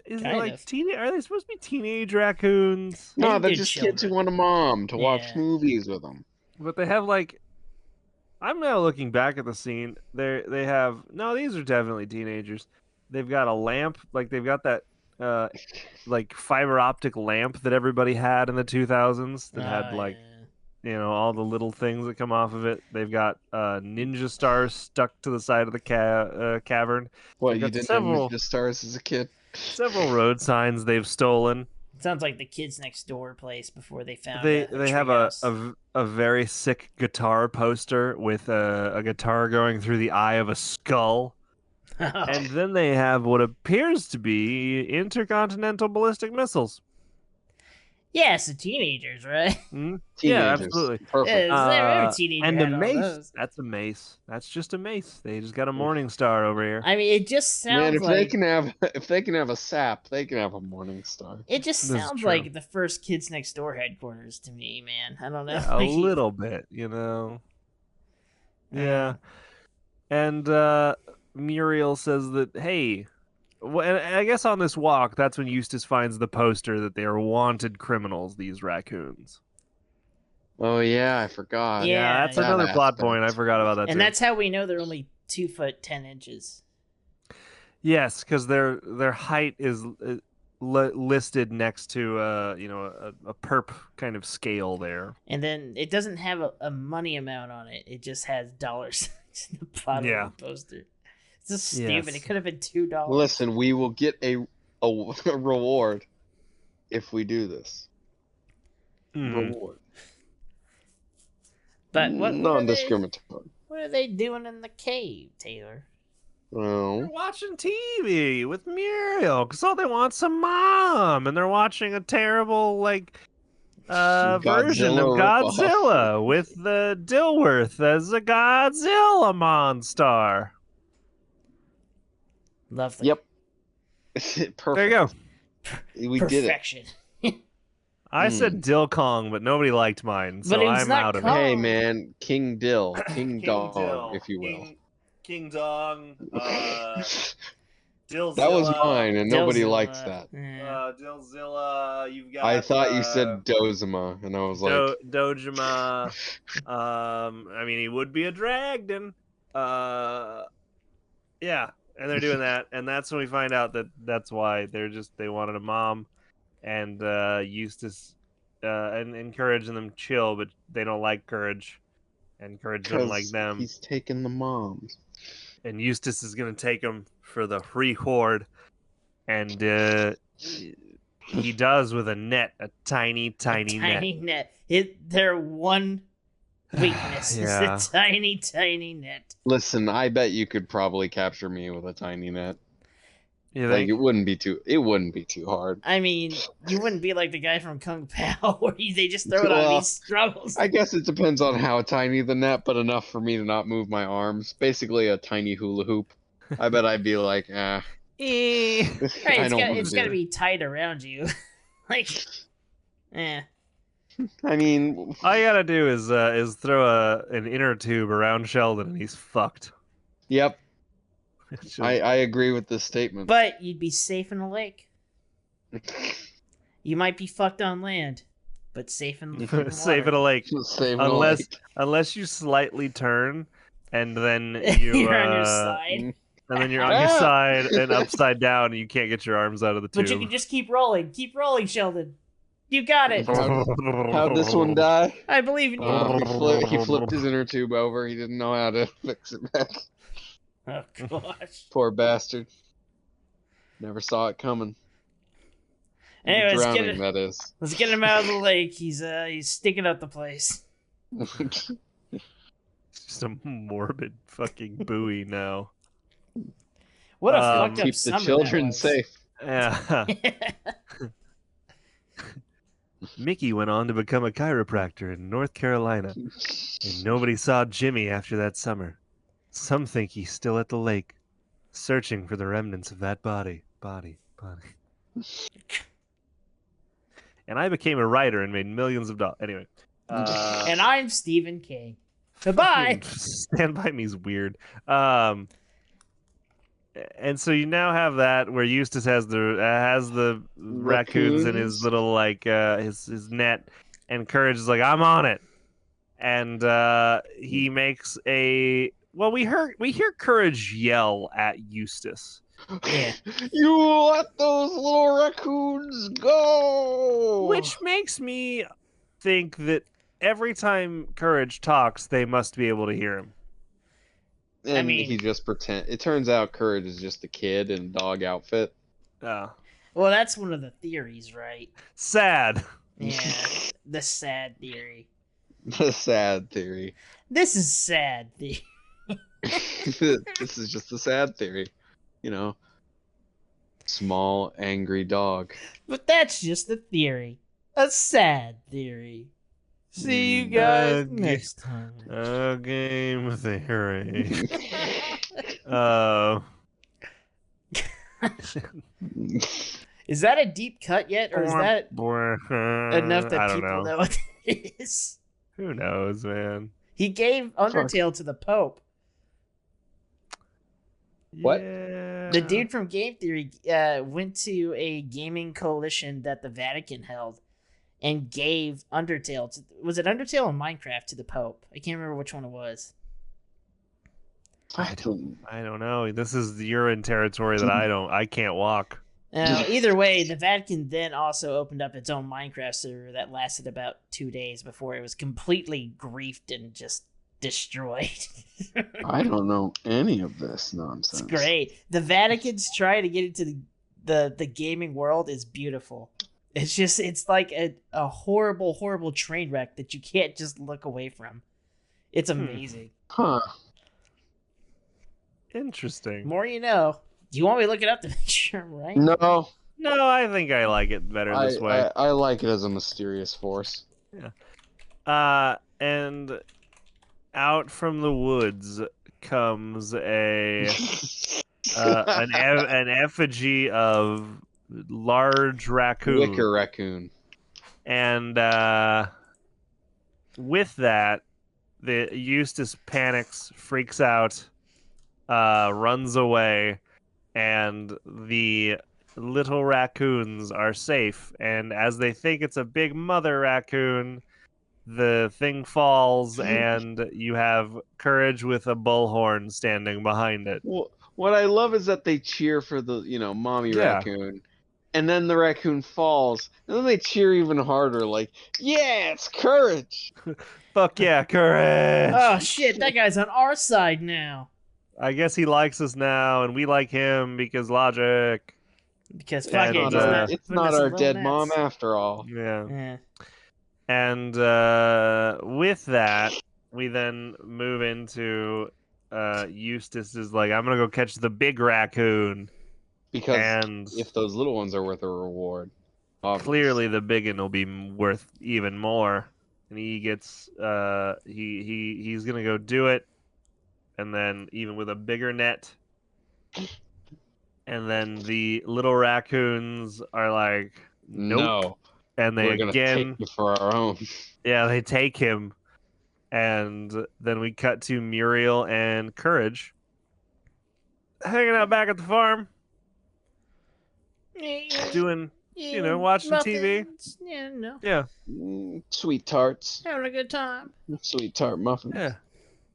Speaker 1: it
Speaker 3: Kind
Speaker 1: like
Speaker 3: of.
Speaker 1: Are they supposed to be teenage raccoons?
Speaker 2: No,
Speaker 3: think
Speaker 2: they're
Speaker 3: they're
Speaker 2: just
Speaker 3: children.
Speaker 2: kids who want a mom to watch
Speaker 3: Yeah.
Speaker 2: movies with them.
Speaker 1: But they have like, I'm now looking back at the scene. They have these are definitely teenagers. They've got a lamp, like they've got that like fiber optic lamp that everybody had in the 2000s that had like all the little things that come off of it. They've got ninja stars stuck to the side of the cavern.
Speaker 2: What, you didn't have ninja stars as a kid?
Speaker 1: Several road signs they've stolen.
Speaker 3: Sounds like the kids next door place before they found
Speaker 1: They
Speaker 3: a
Speaker 1: have
Speaker 3: treehouse.
Speaker 1: a very sick guitar poster with a guitar going through the eye of a skull. And then they have what appears to be intercontinental ballistic missiles.
Speaker 3: Yeah, so teenagers, right?
Speaker 1: Mm-hmm. Yeah, absolutely.
Speaker 2: Perfect.
Speaker 1: And a mace. That's a mace. That's just a mace. They just got a morning star over here.
Speaker 3: I mean, it just sounds
Speaker 2: if they can have a sap, they can have a morning star.
Speaker 3: It just sounds like the first Kids Next Door headquarters to me, man. I don't know.
Speaker 1: Yeah, a little bit, Yeah. And Muriel says that, hey, and I guess on this walk, that's when Eustace finds the poster that they are wanted criminals, these raccoons.
Speaker 2: Oh, yeah, I forgot.
Speaker 1: Yeah, that's another plot point. I forgot about that,
Speaker 3: and that's how we know they're only 2 foot 10 inches.
Speaker 1: Yes, because their height is listed next to a perp kind of scale there.
Speaker 3: And then it doesn't have a money amount on it. It just has dollars in the bottom of the poster. It's just stupid.
Speaker 1: Yes.
Speaker 3: It could have been $2.
Speaker 2: Listen, we will get a reward if we do this. Reward.
Speaker 3: But
Speaker 2: non-discriminatory.
Speaker 3: What are they doing in the cave, Taylor?
Speaker 2: Well,
Speaker 1: they're watching TV with Muriel because all they want's some mom, and they're watching a terrible version of Godzilla with the Dilworth as a Godzilla monster.
Speaker 3: Lovely.
Speaker 2: Yep. Perfect.
Speaker 1: There you go.
Speaker 2: We did it.
Speaker 1: I said Dill Kong, but nobody liked mine, so I'm out of it.
Speaker 2: Hey, man, King Dill, King Dong,
Speaker 1: Dill,
Speaker 2: if you will.
Speaker 1: King Dong, Dillzilla.
Speaker 2: That was mine, and nobody likes that.
Speaker 1: Dillzilla, you've got...
Speaker 2: I thought you said Dozima, and I was like...
Speaker 1: Dojima. I mean, he would be a Dragden. Yeah, and they're doing that, and that's when we find out that that's why they wanted a mom, and Eustace and encouraging them chill, but they don't like Courage, and Courage doesn't like them.
Speaker 2: He's taking the moms.
Speaker 1: And Eustace is going to take him for the reward, and he does with a net, a tiny net.
Speaker 3: Their one weakness is the tiny net.
Speaker 2: Listen, I bet you could probably capture me with a tiny net.
Speaker 1: You think?
Speaker 2: It wouldn't be too hard.
Speaker 3: I mean, you wouldn't be like the guy from Kung Pao where they just throw it on and he struggles.
Speaker 2: I guess it depends on how tiny the net, but enough for me to not move my arms. Basically a tiny hula hoop. I bet I'd be like,
Speaker 3: Right, it's got to be tight around you. I
Speaker 2: mean,
Speaker 1: all you gotta do is throw an inner tube around Sheldon, and he's fucked.
Speaker 2: Yep. I agree with this statement.
Speaker 3: But you'd be safe in a lake. You might be fucked on land, but safe in the water.
Speaker 1: Safe in a lake. Unless you slightly turn, and then
Speaker 3: you're on your side.
Speaker 1: And then you're on your side and upside down, and you can't get your arms out of the tube.
Speaker 3: But you can just keep rolling. Keep rolling, Sheldon. You got it.
Speaker 2: How'd this one die?
Speaker 3: I believe in you.
Speaker 2: He flipped his inner tube over. He didn't know how to fix it back.
Speaker 3: Oh, gosh.
Speaker 2: Poor bastard. Never saw it coming.
Speaker 3: Anyway,
Speaker 2: Drowning, that is.
Speaker 3: Let's get him out of the lake. He's sticking up the place.
Speaker 1: Just a morbid fucking buoy now.
Speaker 3: What a fucked up
Speaker 2: keep the children safe.
Speaker 1: Yeah. Mickey went on to become a chiropractor in North Carolina, and nobody saw Jimmy after that summer. Some think he's still at the lake, searching for the remnants of that body. And I became a writer and made millions of dollars. Anyway.
Speaker 3: And I'm Stephen King. Goodbye.
Speaker 1: Stand By Me's weird. And so you now have that where Eustace has the raccoons in his little his net, and Courage is like, I'm on it, and he makes a we hear Courage yell at Eustace.
Speaker 3: Yeah.
Speaker 2: You let those little raccoons go!
Speaker 1: Which makes me think that every time Courage talks, they must be able to hear him.
Speaker 2: And he just pretend. It turns out Courage is just a kid in a dog outfit.
Speaker 1: Oh.
Speaker 3: Well, that's one of the theories, right?
Speaker 1: Sad.
Speaker 3: Yeah, the sad theory.
Speaker 2: The sad theory.
Speaker 3: This is sad theory.
Speaker 2: This is just the sad theory. You know, small, angry dog.
Speaker 3: But that's just a theory. A sad theory. See you guys next time.
Speaker 1: A game theory.
Speaker 3: Is that a deep cut yet, or is that enough that people know what it is?
Speaker 1: Who knows, man?
Speaker 3: He gave Undertale to the Pope.
Speaker 2: What?
Speaker 1: Yeah.
Speaker 3: The dude from Game Theory went to a gaming coalition that the Vatican held and gave Undertale to... Was it Undertale or Minecraft to the Pope? I can't remember which one it was.
Speaker 1: I don't know. This is the urine territory that I can't walk.
Speaker 3: Either way, the Vatican then also opened up its own Minecraft server that lasted about 2 days before it was completely griefed and just destroyed.
Speaker 2: I don't know any of this nonsense.
Speaker 3: It's great. The Vatican's try to get into the gaming world is beautiful. It's like a horrible train wreck that you can't just look away from. It's amazing.
Speaker 2: Huh.
Speaker 1: Interesting.
Speaker 3: More you know. Do you want me to look it up to make sure I'm right?
Speaker 2: No.
Speaker 1: No, I think I like it better this way.
Speaker 2: I like it as a mysterious force.
Speaker 1: Yeah. And out from the woods comes an effigy of large raccoon.
Speaker 2: Wicker raccoon.
Speaker 1: And with that, the Eustace panics, freaks out, runs away, and the little raccoons are safe. And as they think it's a big mother raccoon, the thing falls, and you have Courage with a bullhorn standing behind it.
Speaker 2: Well, what I love is that they cheer for the, mommy raccoon. And then the raccoon falls. And then they cheer even harder, like, yeah, it's Courage.
Speaker 1: Fuck yeah, Courage.
Speaker 3: Oh, shit, that guy's on our side now.
Speaker 1: I guess he likes us now, and we like him because logic.
Speaker 3: Because fuck it,
Speaker 2: it's not our dead mom after all.
Speaker 1: Yeah. And with that, we then move into Eustace is like, I'm going to go catch the big raccoon.
Speaker 2: Because if those little ones are worth a reward, obviously.
Speaker 1: Clearly the big one will be worth even more. And he gets he's going to go do it. And then even with a bigger net. And then the little raccoons are like, nope.
Speaker 2: No.
Speaker 1: And they
Speaker 2: We're
Speaker 1: again
Speaker 2: take it for our own.
Speaker 1: Yeah, they take him. And then we cut to Muriel and Courage hanging out back at the farm. Doing, watching TV.
Speaker 3: Yeah, no.
Speaker 1: Yeah.
Speaker 2: Sweet tarts.
Speaker 3: Having a good time.
Speaker 2: Sweet tart muffins.
Speaker 1: Yeah.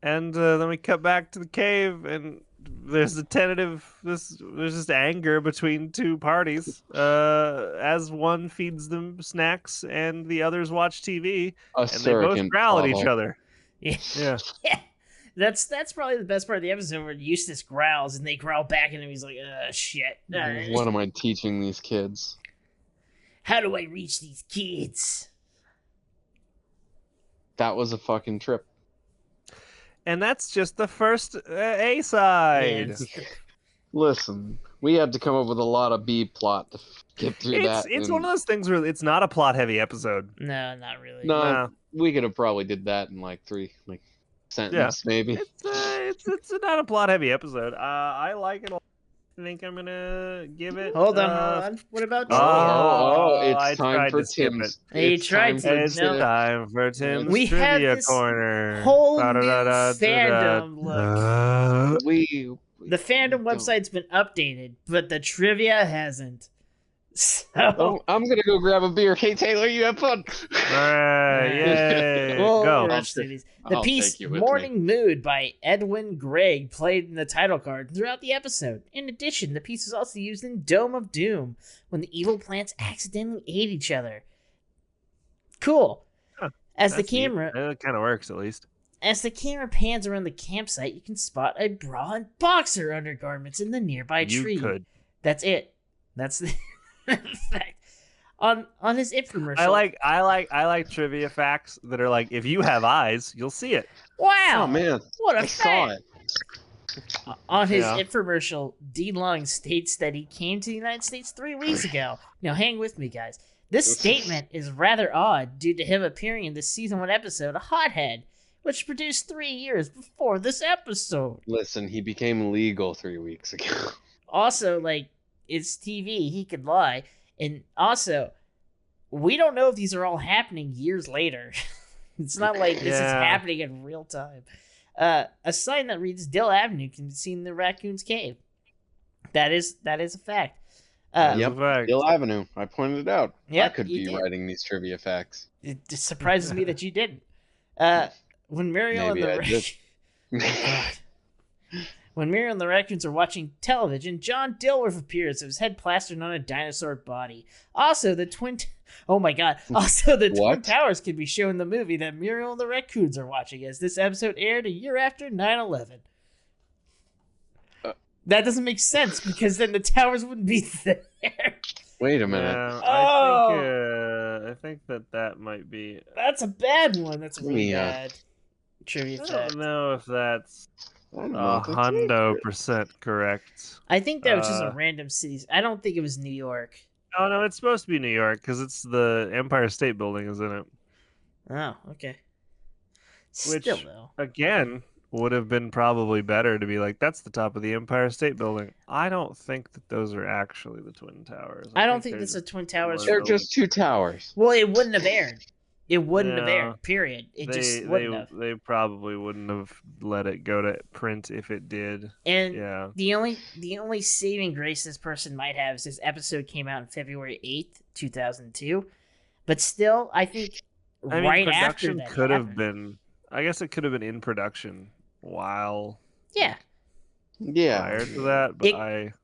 Speaker 1: And then we cut back to the cave, and there's a tentative. There's just anger between two parties. As one feeds them snacks and the others watch TV, and they both growl at each other.
Speaker 3: Yeah. Yeah. That's probably the best part of the episode where Eustace growls and they growl back at him. He's like, shit.
Speaker 2: What am I teaching these kids?
Speaker 3: How do I reach these kids?
Speaker 2: That was a fucking trip.
Speaker 1: And that's just the first A side.
Speaker 3: Yeah,
Speaker 2: listen, we had to come up with a lot of B plot to get through that.
Speaker 1: It's one of those things where it's not a plot heavy episode.
Speaker 3: No, not really.
Speaker 2: No, we could have probably did that in like 3 sentence, maybe.
Speaker 1: It's not a plot heavy episode. I like it a lot. I think I'm gonna give it.
Speaker 3: Hold on. What about
Speaker 2: it's time for Tim's.
Speaker 1: It's time for Tim's
Speaker 3: we
Speaker 1: trivia
Speaker 3: have this
Speaker 1: corner.
Speaker 3: Whole new fandom look. The fandom website's been updated, but the trivia hasn't. So
Speaker 2: I'm gonna go grab a beer. Hey Taylor, you have fun.
Speaker 1: Alright, yay. Go.
Speaker 3: The piece Morning Mood by Edwin Gregg played in the title card throughout the episode. In addition, the piece was also used in Dome of Doom when the evil plants accidentally ate each other. Cool.
Speaker 1: Huh,
Speaker 3: As the camera
Speaker 1: it kind of works, at least.
Speaker 3: As the camera pans around the campsite, you can spot a bra and boxer undergarments in the nearby tree.
Speaker 1: You could.
Speaker 3: That's it. That's the fact. On his infomercial.
Speaker 1: I like trivia facts that are like, if you have eyes, you'll see it.
Speaker 3: Wow.
Speaker 2: Oh man.
Speaker 3: What a
Speaker 2: I
Speaker 3: fact.
Speaker 2: saw it.
Speaker 3: On his infomercial, D. Long states that he came to the United States 3 weeks ago. Now hang with me, guys. This statement is rather odd due to him appearing in the season 1 episode, A Hothead, which produced 3 years before this episode.
Speaker 2: Listen, he became legal 3 weeks ago.
Speaker 3: Also, it's TV, he could lie. And also, we don't know if these are all happening years later. It's not like this is happening in real time. A sign that reads Dill Avenue can be seen in the Raccoon's Cave. That is a fact.
Speaker 2: Dill Avenue. I pointed it out.
Speaker 3: Yep,
Speaker 2: I could be writing these trivia facts.
Speaker 3: It just surprises me that you didn't. When Muriel and the Raccoons are watching television, John Dilworth appears with his head plastered on a dinosaur body. Also, the Twin Towers can be shown in the movie that Muriel and the Raccoons are watching, as this episode aired a year after 9/11. That doesn't make sense, because then the towers wouldn't be there.
Speaker 2: Wait a minute.
Speaker 1: I think that might be...
Speaker 3: That's a bad one. That's really bad. Trivia fact.
Speaker 1: I don't know if that's 100% correct.
Speaker 3: I think that was just a random city. I don't think it was New York.
Speaker 1: Oh, no, it's supposed to be New York, because it's the Empire State Building is in it.
Speaker 3: Oh, okay.
Speaker 1: Which,
Speaker 3: still, though,
Speaker 1: again, would have been probably better to be like, that's the top of the Empire State Building. I don't think that those are actually the Twin Towers.
Speaker 3: I don't think it's the Twin Towers.
Speaker 2: They're just 2 towers.
Speaker 3: Well, it wouldn't have aired. It wouldn't have aired, period. Just wouldn't have.
Speaker 1: They probably wouldn't have let it go to print if it did.
Speaker 3: And the only saving grace this person might have is this episode came out on February 8th, 2002. But still, I think after that
Speaker 1: could have been... I guess it could have been in production while...
Speaker 3: Yeah.
Speaker 1: Prior to that, but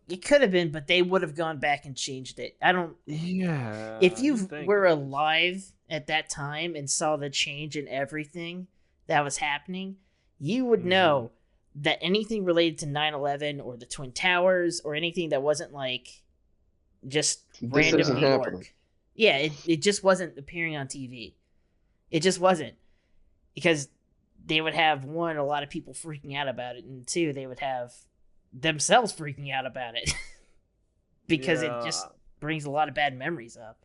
Speaker 3: it could have been, but they would have gone back and changed it. I don't...
Speaker 1: Yeah.
Speaker 3: If you were alive at that time and saw the change in everything that was happening, you would know that anything related to 9/11 or the Twin Towers or anything that wasn't just random New York. Yeah, it just wasn't appearing on TV. It just wasn't. Because they would have, 1, a lot of people freaking out about it, and 2, they would have themselves freaking out about it. Because it just brings a lot of bad memories up.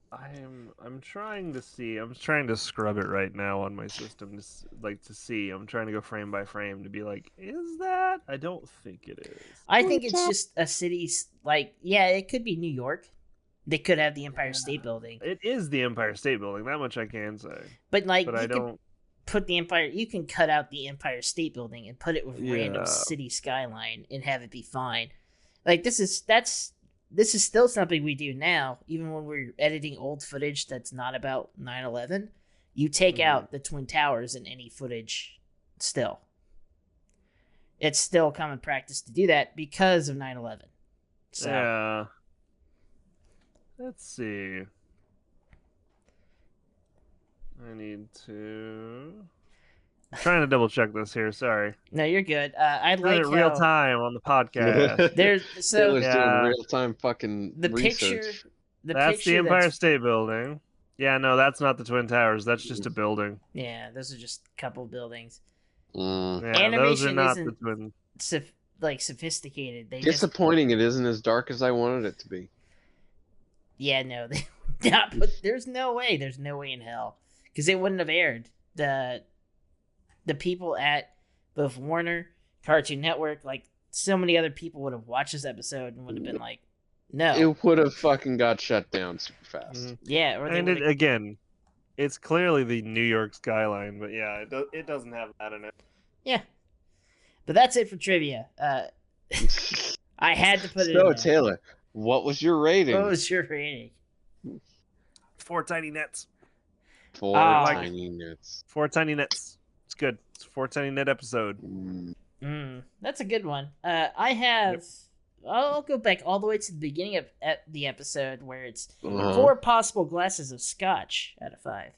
Speaker 1: I'm trying to see. I'm trying to scrub it right now on my system to see. I'm trying to go frame by frame to be like, is that? I don't think it is.
Speaker 3: I think it's just a city it could be New York. They could have the Empire State Building.
Speaker 1: It is the Empire State Building. That much I can say.
Speaker 3: But I don't put the Empire. You can cut out the Empire State Building and put it with random city skyline and have it be fine. This is still something we do now, even when we're editing old footage that's not about 9/11. You take out the Twin Towers in any footage still. it's still common practice to do that because of 9/11. So
Speaker 1: yeah. Let's see. I need to. I'm trying to double check this here. Sorry.
Speaker 3: no, you're good. I
Speaker 1: Doing
Speaker 3: like
Speaker 1: it real
Speaker 3: how
Speaker 1: time on the podcast.
Speaker 3: there's
Speaker 2: Taylor's
Speaker 1: Yeah.
Speaker 2: doing real time fucking
Speaker 3: the
Speaker 2: research.
Speaker 3: picture. The
Speaker 1: That's
Speaker 3: picture
Speaker 1: the Empire
Speaker 3: that's-
Speaker 1: State Building. Yeah, no, that's not the Twin Towers. That's just a building.
Speaker 3: Yeah, those are just a couple of buildings.
Speaker 2: Mm.
Speaker 1: Yeah, those are
Speaker 3: Animation
Speaker 1: not the
Speaker 3: isn't
Speaker 1: Twin.
Speaker 3: like sophisticated. They just
Speaker 2: Disappointing. It isn't as dark as I wanted it to be.
Speaker 3: yeah, no, they not. But there's no way. There's no way in hell because it wouldn't have aired. The people at both Warner, Cartoon Network, like so many other people would have watched this episode and would have been like, no,
Speaker 2: It would have fucking got shut down super fast.
Speaker 3: yeah, or they
Speaker 1: And
Speaker 3: would've-
Speaker 1: again, it's clearly the New York skyline, but yeah, it doesn't have that in it.
Speaker 3: yeah. But that's it for trivia. I had to put it.
Speaker 2: So
Speaker 3: in there.
Speaker 2: Taylor, what was your rating?
Speaker 3: What was your rating?
Speaker 1: 4 tiny nets.
Speaker 2: 4
Speaker 3: like
Speaker 2: tiny nits.
Speaker 1: 4 tiny nets. It's good. It's a 4 tiny net episode.
Speaker 3: That's a good one. I have.
Speaker 1: Yep.
Speaker 3: I'll go back all the way to the beginning of the episode where it's
Speaker 2: Uh-huh.
Speaker 3: 4 possible glasses of scotch out of 5.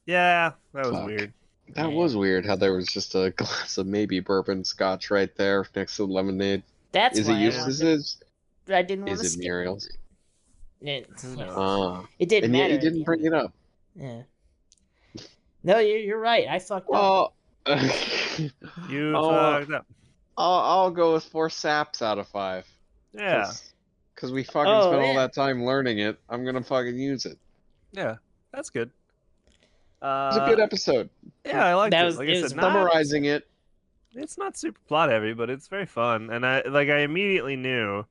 Speaker 1: Yeah, that was
Speaker 2: Fuck.
Speaker 1: weird.
Speaker 2: That was weird how there was just a glass of maybe bourbon scotch right there next to lemonade.
Speaker 3: That's
Speaker 2: Is
Speaker 3: why
Speaker 2: it
Speaker 3: I
Speaker 2: Eustace's?
Speaker 3: I didn't want
Speaker 2: Is
Speaker 3: to
Speaker 2: it
Speaker 3: skip
Speaker 2: Muriel's?
Speaker 3: it.
Speaker 1: Who knows?
Speaker 3: It didn't
Speaker 2: And
Speaker 3: matter.
Speaker 2: yet you
Speaker 3: at the
Speaker 2: didn't bring
Speaker 3: end.
Speaker 2: it up.
Speaker 3: Yeah. No, you're right. I fucked up.
Speaker 2: Well,
Speaker 1: You
Speaker 2: Oh,
Speaker 1: fucked up.
Speaker 2: I'll go with 4 saps out of 5.
Speaker 1: Yeah,
Speaker 2: Because we fucking
Speaker 3: Oh,
Speaker 2: spent all
Speaker 3: yeah.
Speaker 2: that time learning it. I'm gonna fucking use it.
Speaker 1: yeah, that's good.
Speaker 2: It's a good episode.
Speaker 1: Yeah, I liked
Speaker 3: That
Speaker 1: it.
Speaker 3: was-
Speaker 1: Like
Speaker 3: it
Speaker 1: I
Speaker 3: was
Speaker 1: said, not,
Speaker 2: Summarizing it,
Speaker 1: it's not super plot heavy, but it's very fun. And I immediately knew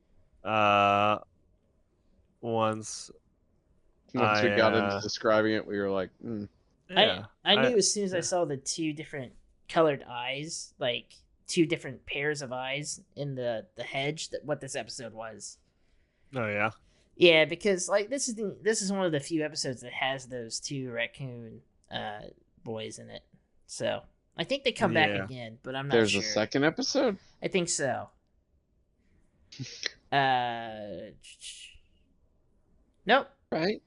Speaker 1: once
Speaker 2: once we
Speaker 1: I,
Speaker 2: got into describing it, we were like,
Speaker 1: yeah,
Speaker 3: I knew
Speaker 1: I-
Speaker 3: as soon as I saw the 2 different colored eyes, like 2 different pairs of eyes in the hedge, that what this episode was.
Speaker 1: oh yeah,
Speaker 3: Yeah, because like this is one of the few episodes that has those 2 raccoon boys in it. So I think they come back
Speaker 1: Yeah.
Speaker 3: again, but I'm not
Speaker 2: there's
Speaker 3: sure.
Speaker 2: a second episode?
Speaker 3: I think so. Nope.
Speaker 2: Right?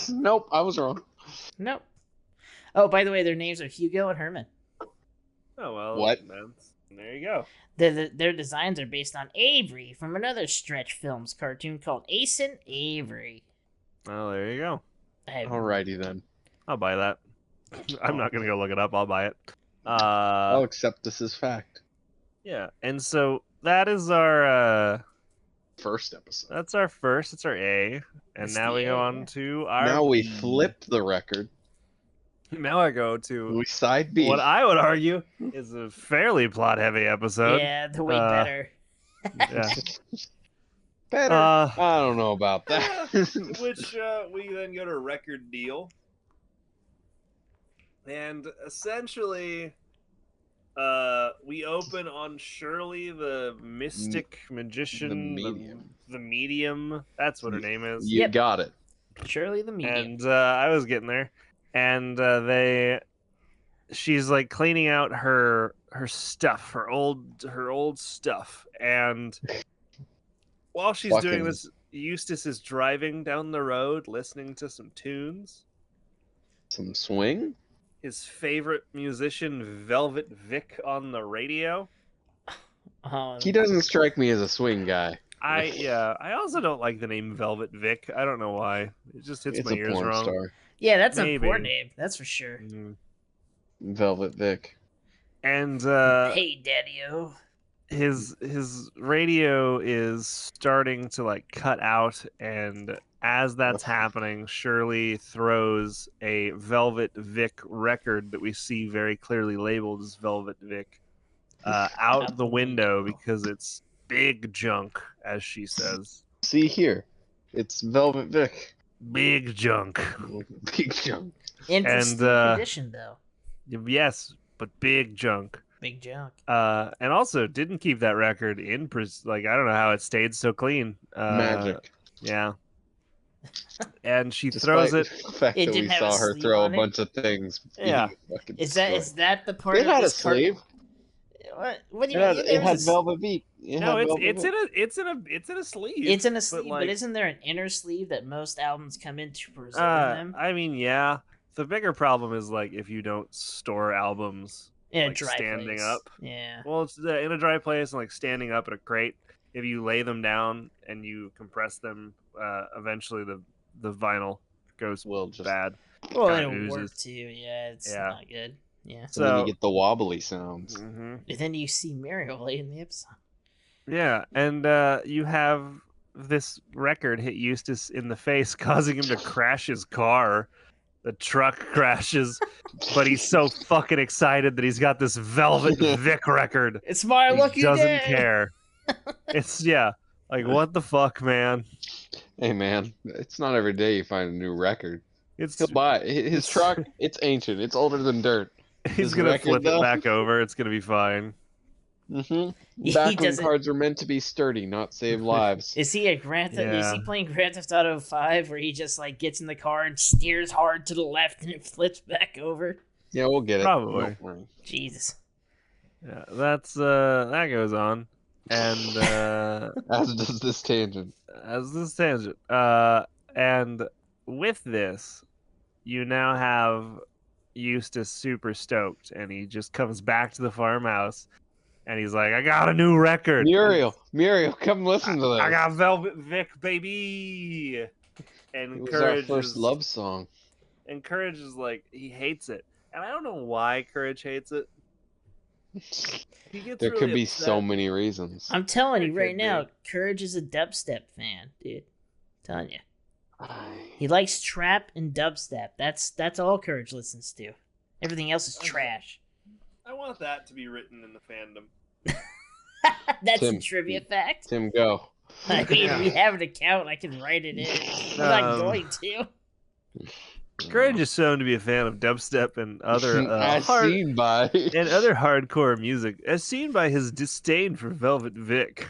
Speaker 2: Nope, I was wrong.
Speaker 3: Nope. Oh, by the way, their names are Hugo and Herman.
Speaker 1: oh well.
Speaker 2: What?
Speaker 1: There you go.
Speaker 3: Their designs are based on Avery from another Stretch Films cartoon called Ace and Avery.
Speaker 1: Oh, there you go.
Speaker 2: Alrighty then.
Speaker 1: I'll buy that. I'm not gonna go look it up. I'll buy it.
Speaker 2: I'll accept this as fact.
Speaker 1: Yeah, and so that is our
Speaker 2: First episode.
Speaker 1: that's our first. It's our A, and
Speaker 3: It's
Speaker 1: now
Speaker 3: the
Speaker 1: we go
Speaker 3: A.
Speaker 1: on to our.
Speaker 2: Now we
Speaker 1: B.
Speaker 2: flip the record.
Speaker 1: Now I go to
Speaker 2: We side B.
Speaker 1: what I would argue is a fairly plot heavy episode.
Speaker 3: Yeah, the way
Speaker 1: uh,
Speaker 3: better.
Speaker 1: Yeah.
Speaker 2: Better. I don't know about that.
Speaker 1: Which we then go to record deal, and essentially, we open on Shirley, the mystic magician,
Speaker 2: medium.
Speaker 1: the medium. That's what her name is.
Speaker 2: You
Speaker 3: Yep.
Speaker 2: got it.
Speaker 3: Shirley the Medium.
Speaker 1: And I was getting there, and she's like cleaning out her stuff, her old stuff, and while she's doing
Speaker 2: Fucking-
Speaker 1: this, Eustace is driving down the road listening to some tunes.
Speaker 2: Some swing?
Speaker 1: His favorite musician, Velvet Vic, on the radio.
Speaker 2: He doesn't strike me as a swing guy.
Speaker 1: I also don't like the name Velvet Vic. I don't know why. It just hits
Speaker 2: It's
Speaker 1: my
Speaker 2: a
Speaker 1: ears
Speaker 2: porn
Speaker 1: wrong.
Speaker 2: star.
Speaker 3: Yeah, that's a
Speaker 1: Maybe.
Speaker 3: poor name. That's for sure.
Speaker 1: Mm.
Speaker 2: Velvet Vic.
Speaker 1: And
Speaker 3: Hey, Daddy-O.
Speaker 1: his radio is starting to like cut out, and as that's happening, Shirley throws a Velvet Vic record that we see very clearly labeled as Velvet Vic out the window because it's big junk, as she says.
Speaker 2: See here. It's Velvet Vic.
Speaker 1: Big junk.
Speaker 2: Big junk.
Speaker 3: Interesting condition, though.
Speaker 1: Yes, but big junk.
Speaker 3: Big junk.
Speaker 1: And also didn't keep that record in like I don't know how it stayed so clean.
Speaker 2: Magic.
Speaker 1: Yeah. And she
Speaker 2: Despite
Speaker 1: throws it.
Speaker 2: the fact
Speaker 3: It
Speaker 2: that we
Speaker 3: didn't have
Speaker 2: saw
Speaker 3: a
Speaker 2: her
Speaker 3: sleeve
Speaker 2: throw a
Speaker 3: on it?
Speaker 2: bunch of things.
Speaker 1: Yeah.
Speaker 2: being fucking
Speaker 3: Is that
Speaker 2: destroyed.
Speaker 3: the part
Speaker 2: It
Speaker 3: of
Speaker 2: had a
Speaker 3: this cartoon?
Speaker 2: sleeve.
Speaker 3: What do you mean?
Speaker 2: It had Velvet Beak.
Speaker 1: No, it's in a sleeve.
Speaker 3: It's in a sleeve, but isn't there an inner sleeve that most albums come in to preserve them?
Speaker 1: I mean, yeah. The bigger problem is like if you don't store albums
Speaker 3: in
Speaker 1: like
Speaker 3: a dry
Speaker 1: standing
Speaker 3: place.
Speaker 1: up.
Speaker 3: Yeah.
Speaker 1: Well, it's in a dry place and like standing up in a crate. If you lay them down and you compress them, eventually the vinyl goes bad.
Speaker 3: Well, it'll work too. Yeah, it's not good. Yeah.
Speaker 2: So then you get the wobbly sounds.
Speaker 3: And then you see Muriel late in the episode.
Speaker 1: Yeah, and you have this record hit Eustace in the face, causing him to crash his car. The truck crashes, but he's so fucking excited that he's got this Velvet Vic record.
Speaker 3: It's my lucky day.
Speaker 1: He doesn't care. It's like what the fuck, man.
Speaker 2: Hey man, it's not every day you find a new record. He'll buy his truck. It's ancient. It's older than dirt.
Speaker 1: He's gonna flip it back over. It's gonna be fine.
Speaker 2: Back when cards are meant to be sturdy, not save lives.
Speaker 3: Is he Is he playing Grand Theft Auto 5 where he just like gets in the car and steers hard to the left and it flips back over?
Speaker 2: Yeah, we'll get it.
Speaker 1: Probably.
Speaker 3: Jesus.
Speaker 1: Yeah, that's that goes on, and
Speaker 2: as does this tangent.
Speaker 1: And with this, you now have Eustace super stoked, and he just comes back to the farmhouse. And he's like, I got a new record.
Speaker 2: Muriel, come listen to this.
Speaker 1: I got Velvet Vic, baby. And
Speaker 2: it was our first love song.
Speaker 1: And Courage is like, he hates it. And I don't know why Courage hates it.
Speaker 2: There could be so many reasons.
Speaker 3: I'm telling you right now, Courage is a dubstep fan, dude. I'm telling you. He likes trap and dubstep. That's all Courage listens to. Everything else is trash.
Speaker 1: I want that to be written in the fandom.
Speaker 3: That's a trivia fact.
Speaker 2: Tim, go.
Speaker 3: I mean, we have an account. I can write it in. I'm not going to.
Speaker 1: Courage is shown to be a fan of dubstep and other
Speaker 2: and
Speaker 1: other hardcore music, as seen by his disdain for Velvet Vic.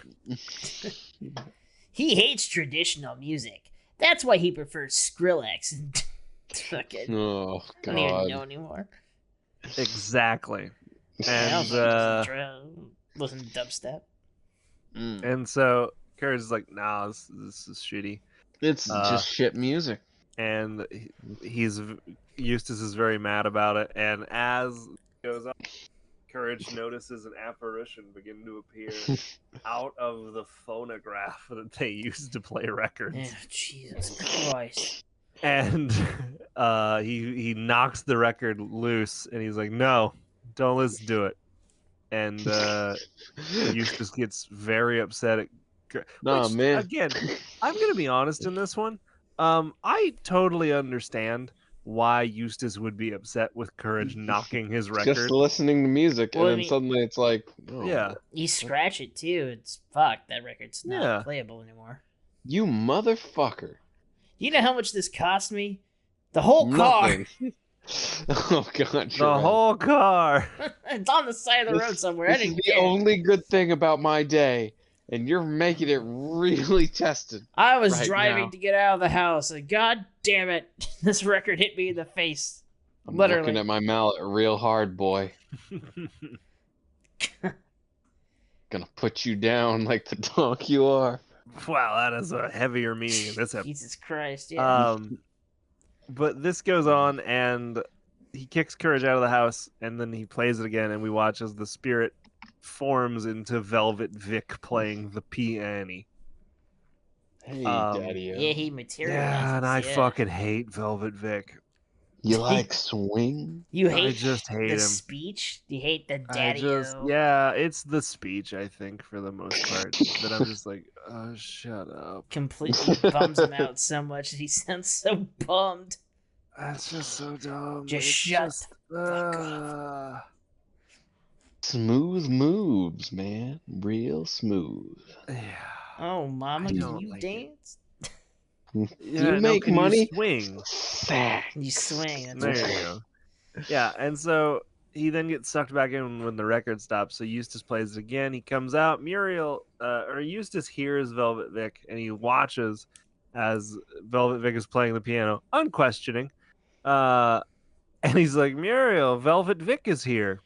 Speaker 3: He hates traditional music. That's why he prefers Skrillex. Fucking.
Speaker 2: Oh God.
Speaker 3: I don't even know anymore.
Speaker 1: Exactly. And
Speaker 3: listen to dubstep.
Speaker 1: And so Courage is like, nah, this is shitty.
Speaker 2: It's just shit music.
Speaker 1: And Eustace is very mad about it. And as it goes on, Courage notices an apparition begin to appear out of the phonograph that they used to play records.
Speaker 3: Oh, Jesus Christ.
Speaker 1: And he knocks the record loose, and he's like, no, don't listen to it. And Eustace gets very upset.
Speaker 2: Man.
Speaker 1: Again, I'm going to be honest in this one. I totally understand why Eustace would be upset with Courage knocking his record.
Speaker 2: Just listening to music, and then suddenly it's like... Oh.
Speaker 1: Yeah.
Speaker 3: You scratch it, too. It's fucked. That record's not playable anymore.
Speaker 2: You motherfucker.
Speaker 3: You know how much this cost me? The whole car.
Speaker 2: Oh God!
Speaker 1: The whole car.
Speaker 3: It's on the side of the road somewhere.
Speaker 2: This is the only good thing about my day, and you're making it really tested.
Speaker 3: I was driving to get out of the house, and God damn it, this record hit me in the face.
Speaker 2: I'm looking at my mallet real hard, boy. Gonna put you down like the dog you are.
Speaker 1: Wow, that is a heavier meaning in this episode.
Speaker 3: Jesus Christ, yeah.
Speaker 1: But this goes on, and he kicks Courage out of the house, and then he plays it again, and we watch as the spirit forms into Velvet Vic playing the piano.
Speaker 2: Hey, Daddy-o.
Speaker 3: Yeah, he materializes.
Speaker 1: Yeah, and I fucking hate Velvet Vic.
Speaker 2: You like swing?
Speaker 1: I just hate
Speaker 3: the
Speaker 1: him.
Speaker 3: speech? You hate the Daddy-o?
Speaker 1: Yeah, it's the speech, I think, for the most part. That I'm just like, oh, shut up.
Speaker 3: Completely bums him out so much that he sounds so bummed.
Speaker 1: That's just so dumb.
Speaker 3: Shut the fuck up.
Speaker 2: Smooth moves, man. Real smooth.
Speaker 1: Yeah.
Speaker 3: Oh, Mama, can you dance?
Speaker 2: You make money?
Speaker 1: You swing.
Speaker 3: You swing. That's
Speaker 1: there you go. Yeah, and so he then gets sucked back in when the record stops. So Eustace plays it again. He comes out. Eustace hears Velvet Vic, and he watches as Velvet Vic is playing the piano, unquestioning. And he's like, Muriel, Velvet Vic is here.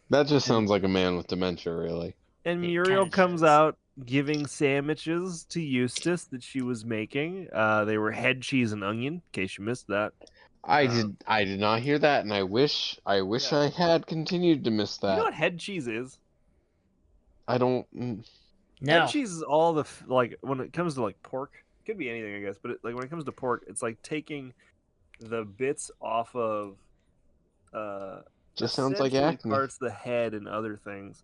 Speaker 2: That just sounds like a man with dementia, really.
Speaker 1: And
Speaker 3: It
Speaker 1: Muriel
Speaker 3: kinda
Speaker 1: comes
Speaker 3: does.
Speaker 1: out giving sandwiches to Eustace that she was making. They were head cheese and onion, in case you missed that.
Speaker 2: I did not hear that, and I wish
Speaker 1: Yeah.
Speaker 2: I had continued to miss that.
Speaker 1: You know what head cheese is?
Speaker 2: I don't.
Speaker 3: No.
Speaker 1: Head cheese is all the like when it comes to like pork. It could be anything, I guess, but like when it comes to pork, it's like taking the bits off of
Speaker 2: Just sounds like
Speaker 1: essentially
Speaker 2: acne.
Speaker 1: parts of the head and other things,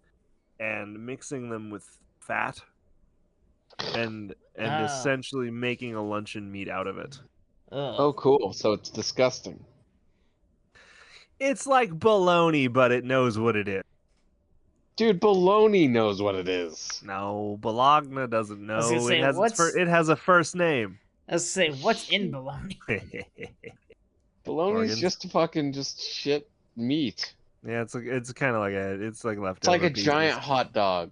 Speaker 1: and mixing them with fat, and
Speaker 3: Oh.
Speaker 1: essentially making a luncheon meat out of it.
Speaker 3: Ugh.
Speaker 2: Oh, cool. So it's disgusting.
Speaker 1: It's like bologna, but it knows what it is.
Speaker 2: Dude, bologna knows what it is.
Speaker 1: No, Bologna doesn't
Speaker 3: I was gonna
Speaker 1: know.
Speaker 3: say,
Speaker 1: It has a first name.
Speaker 3: I was gonna say, what's in bologna?
Speaker 2: Bologna's
Speaker 1: Organs.
Speaker 2: just fucking shit meat.
Speaker 1: Yeah, it's kind of like it's like leftover.
Speaker 2: It's like a
Speaker 1: pieces.
Speaker 2: giant hot dog.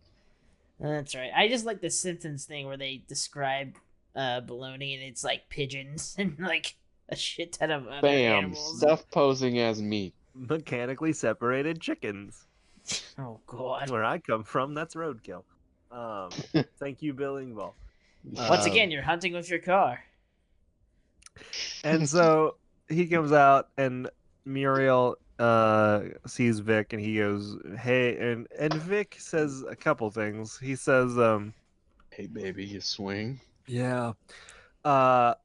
Speaker 3: That's right. I just like the Simpsons thing where they describe bologna and it's like pigeons and like a shit ton of other
Speaker 2: Bam.
Speaker 3: animals.
Speaker 2: Stuff posing as meat.
Speaker 1: Mechanically separated chickens.
Speaker 3: Oh god.
Speaker 1: Where I come from, that's roadkill. Thank you, Bill Engvall.
Speaker 3: Once again, you're hunting with your car.
Speaker 1: And so he comes out, and Muriel sees Vic, and he goes, "Hey," and Vic says a couple things. He says,
Speaker 2: "Hey, baby, you swing."
Speaker 1: Yeah.
Speaker 2: That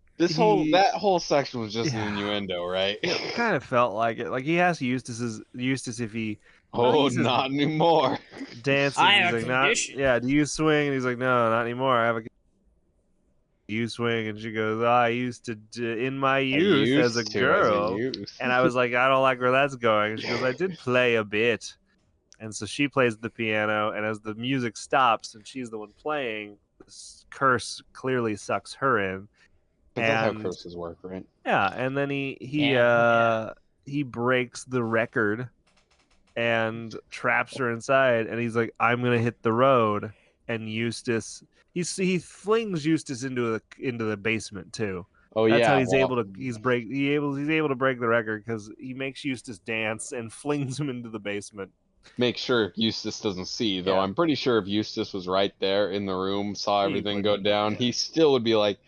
Speaker 2: whole section was just an innuendo, right?
Speaker 1: It kind of felt like it. Like he asked Eustace if he.
Speaker 2: Not anymore.
Speaker 1: Dancing.
Speaker 3: I have
Speaker 1: he's
Speaker 3: a
Speaker 1: like,
Speaker 3: condition.
Speaker 1: yeah. Do you swing? And he's like, no, not anymore. I have a. You swing, and she goes, I used to in my youth as a girl, and I was like, I don't like where that's going. And she goes, I did play a bit, and so she plays the piano, and as the music stops and she's the one playing, this curse clearly sucks her in.
Speaker 2: But that's how curses work, right?
Speaker 1: Yeah, and then he breaks the record and traps her inside, and he's like, I'm gonna hit the road. And Eustace, he flings Eustace into the basement too.
Speaker 2: Oh yeah,
Speaker 1: that's how he's able to break the record, because he makes Eustace dance and flings him into the basement.
Speaker 2: Make sure Eustace doesn't see, though. Yeah. I'm pretty sure if Eustace was right there in the room, saw everything go down, he still would be like,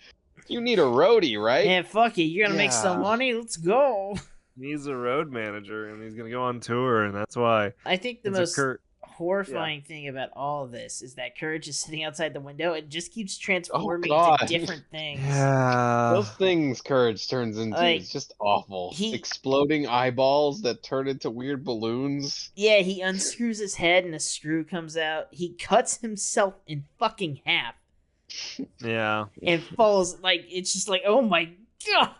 Speaker 2: "You need a roadie, right?
Speaker 3: Yeah, fuck it. You're gonna make some money. Let's go."
Speaker 1: He's a road manager, and he's gonna go on tour, and that's why.
Speaker 3: I think the most horrifying thing about all of this is that Courage is sitting outside the window and just keeps transforming into different things.
Speaker 1: Yeah.
Speaker 2: Those things Courage turns into is just awful. Exploding eyeballs that turn into weird balloons.
Speaker 3: Yeah, he unscrews his head and a screw comes out. He cuts himself in fucking half.
Speaker 1: Yeah.
Speaker 3: And falls, like, it's just like, oh my god.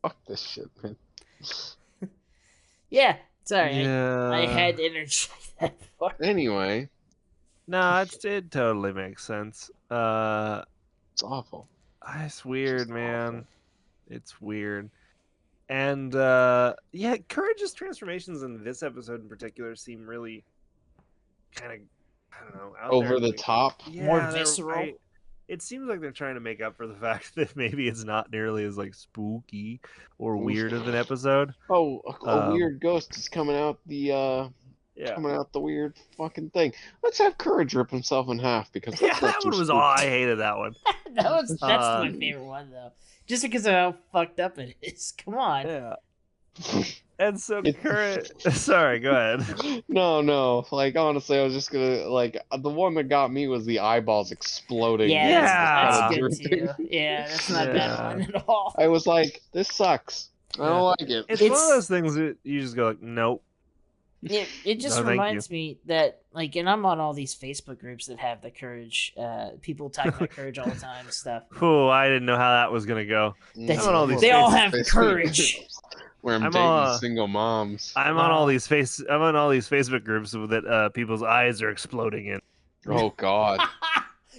Speaker 2: Fuck this shit, man.
Speaker 3: Yeah, sorry.
Speaker 1: Yeah.
Speaker 3: I had to interject that part.
Speaker 2: Anyway.
Speaker 1: No, it totally makes sense.
Speaker 2: It's awful.
Speaker 1: It's weird, man.
Speaker 2: Awful.
Speaker 1: It's weird. And Courage's transformations in this episode in particular seem really kind of, I don't know, out
Speaker 2: over
Speaker 1: there.
Speaker 2: The top.
Speaker 1: Yeah,
Speaker 3: more visceral.
Speaker 1: It seems like they're trying to make up for the fact that maybe it's not nearly as like spooky or weird of an episode.
Speaker 2: Oh, a weird ghost is coming out the weird fucking thing. Let's have Courage rip himself in half, because
Speaker 1: that one was I hated that one.
Speaker 3: That's my favorite one though. Just because of how fucked up it is. Come on.
Speaker 1: Yeah. And so Courage, sorry, go ahead.
Speaker 2: No. Like, honestly, I was just gonna, like, the one that got me was the eyeballs exploding.
Speaker 3: Yeah, that's good too. Yeah, that's not a bad one at all.
Speaker 2: I was like, this sucks. I don't like it.
Speaker 1: It's one of those things that you just go like, nope.
Speaker 3: It just reminds me that, like, and I'm on all these Facebook groups that have the Courage, people talk about Courage all the time and stuff.
Speaker 1: Oh, I didn't know how that was gonna go.
Speaker 3: They all have courage.
Speaker 2: Where I'm dating single moms.
Speaker 1: I'm on all these Facebook groups that people's eyes are exploding in.
Speaker 2: Oh God.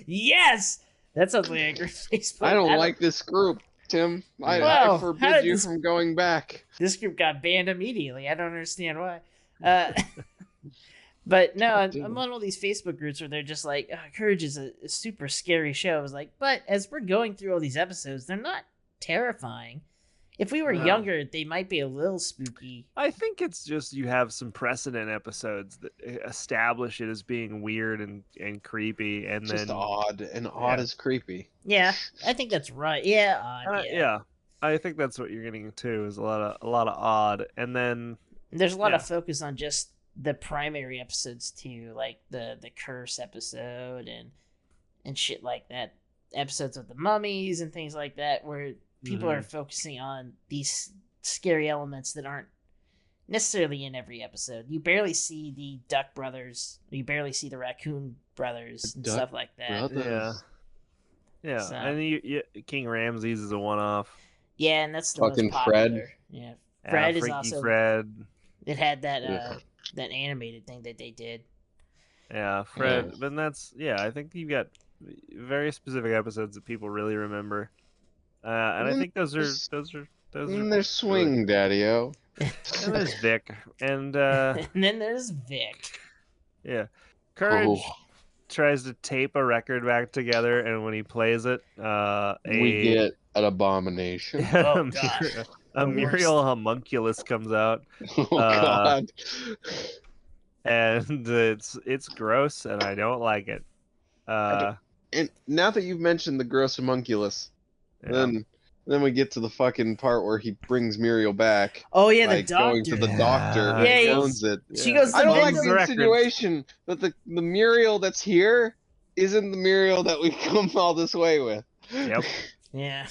Speaker 3: Yes, that sounds like a great Facebook.
Speaker 2: I don't like this group, Tim. I forbid you from going back.
Speaker 3: This group got banned immediately. I don't understand why. But no, I'm on all these Facebook groups where they're just like, Courage is a super scary show. I was like, but as we're going through all these episodes, they're not terrifying. If we were younger, they might be a little spooky.
Speaker 1: I think it's just you have some precedent episodes that establish it as being weird and creepy, and
Speaker 2: just
Speaker 1: then
Speaker 2: odd, and odd is creepy.
Speaker 3: Yeah, I think that's right. Yeah, odd.
Speaker 1: Yeah, I think that's what you're getting to is a lot of odd, and then
Speaker 3: there's a lot of focus on just the primary episodes too, like the curse episode and shit like that. Episodes of the mummies and things like that, where people are focusing on these scary elements that aren't necessarily in every episode. You barely see the Duck Brothers, you barely see the Raccoon Brothers and stuff like that.
Speaker 1: Yeah. So. And King Ramses is a one-off.
Speaker 3: Yeah, and that's the
Speaker 2: fucking
Speaker 3: most popular.
Speaker 2: Fred.
Speaker 3: Yeah, Fred is
Speaker 1: Freaky
Speaker 3: also.
Speaker 1: Fred.
Speaker 3: It had that that animated thing that they did.
Speaker 1: Yeah, Fred. But that's I think you've got very specific episodes that people really remember, and I think those are.
Speaker 2: And there's Swing Daddy-O.
Speaker 1: And there's Vic, and
Speaker 3: then there's Vic.
Speaker 1: Yeah, Courage tries to tape a record back together, and when he plays it,
Speaker 2: we get an abomination.
Speaker 3: Oh god.
Speaker 1: A Muriel homunculus comes out.
Speaker 2: Oh god.
Speaker 1: And it's gross, and I don't like it.
Speaker 2: And now that you've mentioned the gross homunculus, then we get to the fucking part where he brings Muriel back.
Speaker 3: Oh yeah, the doctor.
Speaker 2: Going to the doctor who owns it.
Speaker 3: She goes.
Speaker 2: I don't like the insinuation that the Muriel that's here isn't the Muriel that we come all this way with.
Speaker 1: Yep.
Speaker 3: Yeah.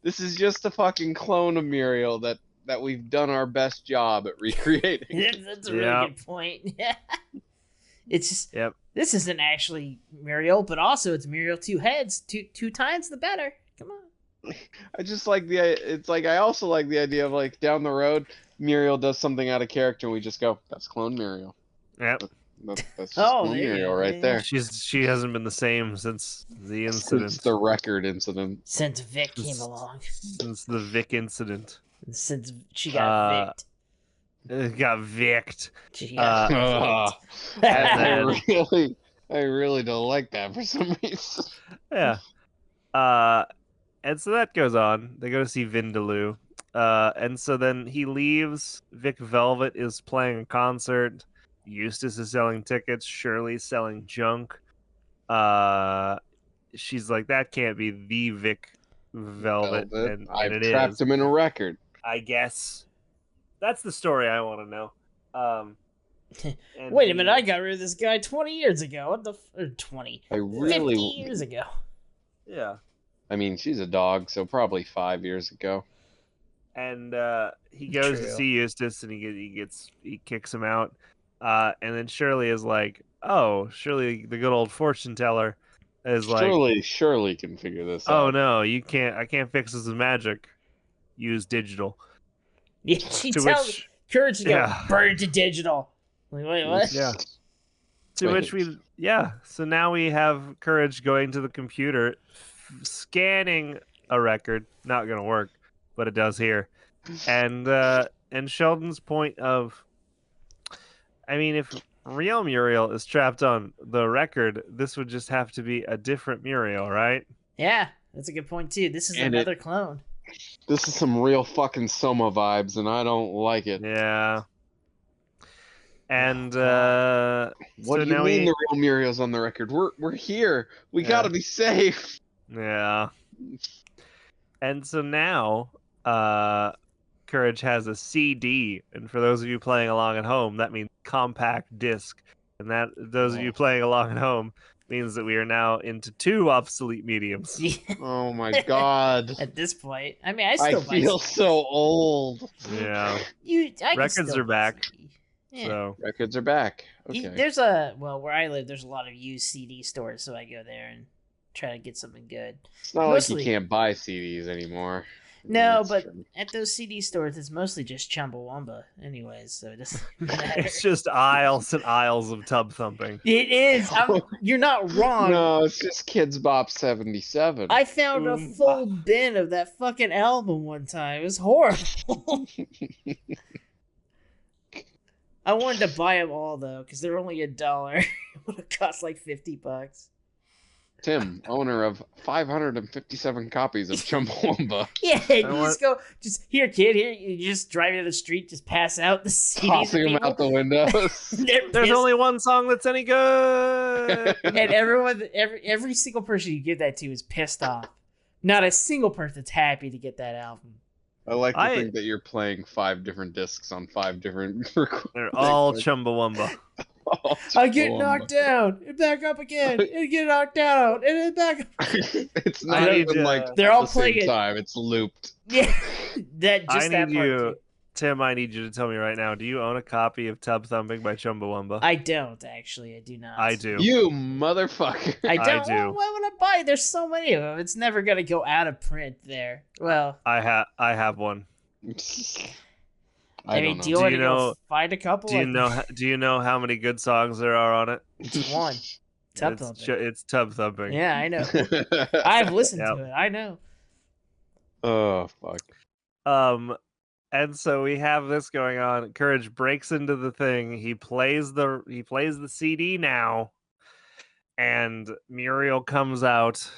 Speaker 2: This is just a fucking clone of Muriel that we've done our best job at recreating.
Speaker 3: That's a really good point. Yeah. It's just this isn't actually Muriel, but also it's Muriel two heads, two times the better. Come on.
Speaker 2: I just like I also like the idea of like down the road Muriel does something out of character and we just go, that's clone Muriel.
Speaker 1: Yep.
Speaker 2: That's just clone Muriel right there.
Speaker 1: She hasn't been the same since the incident.
Speaker 2: Since the record incident.
Speaker 3: Since Vic came along.
Speaker 1: Since the Vic incident.
Speaker 3: Since she got Vic'd.
Speaker 1: Got Vic'd.
Speaker 2: I really don't like that for some reason.
Speaker 1: Yeah. And so that goes on. They go to see Vindaloo. And so then he leaves. Vic Velvet is playing a concert. Eustace is selling tickets. Shirley's selling junk. She's like, that can't be the Vic Velvet. And
Speaker 2: I've
Speaker 1: it
Speaker 2: trapped him in a record.
Speaker 1: I guess. That's the story I want to know.
Speaker 3: Wait a minute, I got rid of this guy 20 years ago. What the... 20. 50 years ago.
Speaker 1: Yeah.
Speaker 2: I mean, she's a dog, so probably 5 years ago.
Speaker 1: And he goes to see Eustace, and he kicks him out. And then Shirley is like, oh, Shirley, the good old fortune teller, is like,
Speaker 2: Shirley can figure this out.
Speaker 1: Oh no, you can't. I can't fix this with magic. Use digital.
Speaker 3: Yeah, she tells Courage to go burn to digital. Like, wait, what?
Speaker 1: Yeah. To which so now we have Courage going to the computer, scanning a record. Not gonna work, but it does here. And Sheldon's point of, I mean, if real Muriel is trapped on the record, this would just have to be a different Muriel, right?
Speaker 3: Yeah, that's a good point too. This is another clone.
Speaker 2: This is some real fucking Soma vibes, and I don't like it.
Speaker 1: Yeah. And
Speaker 2: what do you mean the real Muriel's on the record? We're here. We gotta be safe.
Speaker 1: Yeah. And so now, Courage has a CD, and for those of you playing along at home, that means compact disc, and that those of you playing along at home means that we are now into 2 obsolete mediums.
Speaker 2: Oh my god!
Speaker 3: At this point, I mean, I
Speaker 2: feel so old.
Speaker 1: Yeah.
Speaker 3: Records
Speaker 1: are back.
Speaker 3: Yeah.
Speaker 1: So
Speaker 2: records are back. Okay.
Speaker 3: There's where I live, there's a lot of used CD stores, so I go there and try to get something good.
Speaker 2: It's not like you can't buy CDs anymore.
Speaker 3: No, but at those CD stores, it's mostly just Chumbawamba anyways, so it doesn't matter.
Speaker 1: It's just aisles and aisles of tub thumping.
Speaker 3: It is. You're not wrong.
Speaker 2: No, it's just Kids Bop 77.
Speaker 3: I found a full bin of that fucking album one time. It was horrible. I wanted to buy them all, though, because they're only $1. It would have cost like $50.
Speaker 2: Tim, owner of 557 copies of Chumbawamba.
Speaker 3: Yeah, you just here, kid. Here, you just drive down the street, just pass out the CDs.
Speaker 2: Tossing them out the windows.
Speaker 1: There's only one song that's any good.
Speaker 3: And every single person you give that to is pissed off. Not a single person's happy to get that album.
Speaker 2: I like to think that you're playing 5 different discs on 5 different recordings.
Speaker 1: They're all Chumbawamba.
Speaker 3: I get knocked down and back up again and get knocked down and then back up.
Speaker 2: It's not even like
Speaker 3: they're all
Speaker 2: the same
Speaker 3: playing
Speaker 2: time. It's looped.
Speaker 3: Yeah, that part
Speaker 1: you, Tim. I need you to tell me right now. Do you own a copy of Tub Thumping by Chumbawamba?
Speaker 3: I don't actually. I do not.
Speaker 1: I do.
Speaker 2: You motherfucker.
Speaker 3: I don't.
Speaker 1: I do.
Speaker 3: Well, why would I buy it? There's so many of them. It's never gonna go out of print there. Well,
Speaker 1: I have one.
Speaker 3: I mean, do you want to go find a couple?
Speaker 1: Do you know how many good songs there are on it?
Speaker 3: It's one. Tub Thumping.
Speaker 1: It's Tub Thumping.
Speaker 3: Yeah, I know. I've listened to it. I know.
Speaker 2: Oh fuck.
Speaker 1: And so we have this going on. Courage breaks into the thing. He plays the CD now, and Muriel comes out.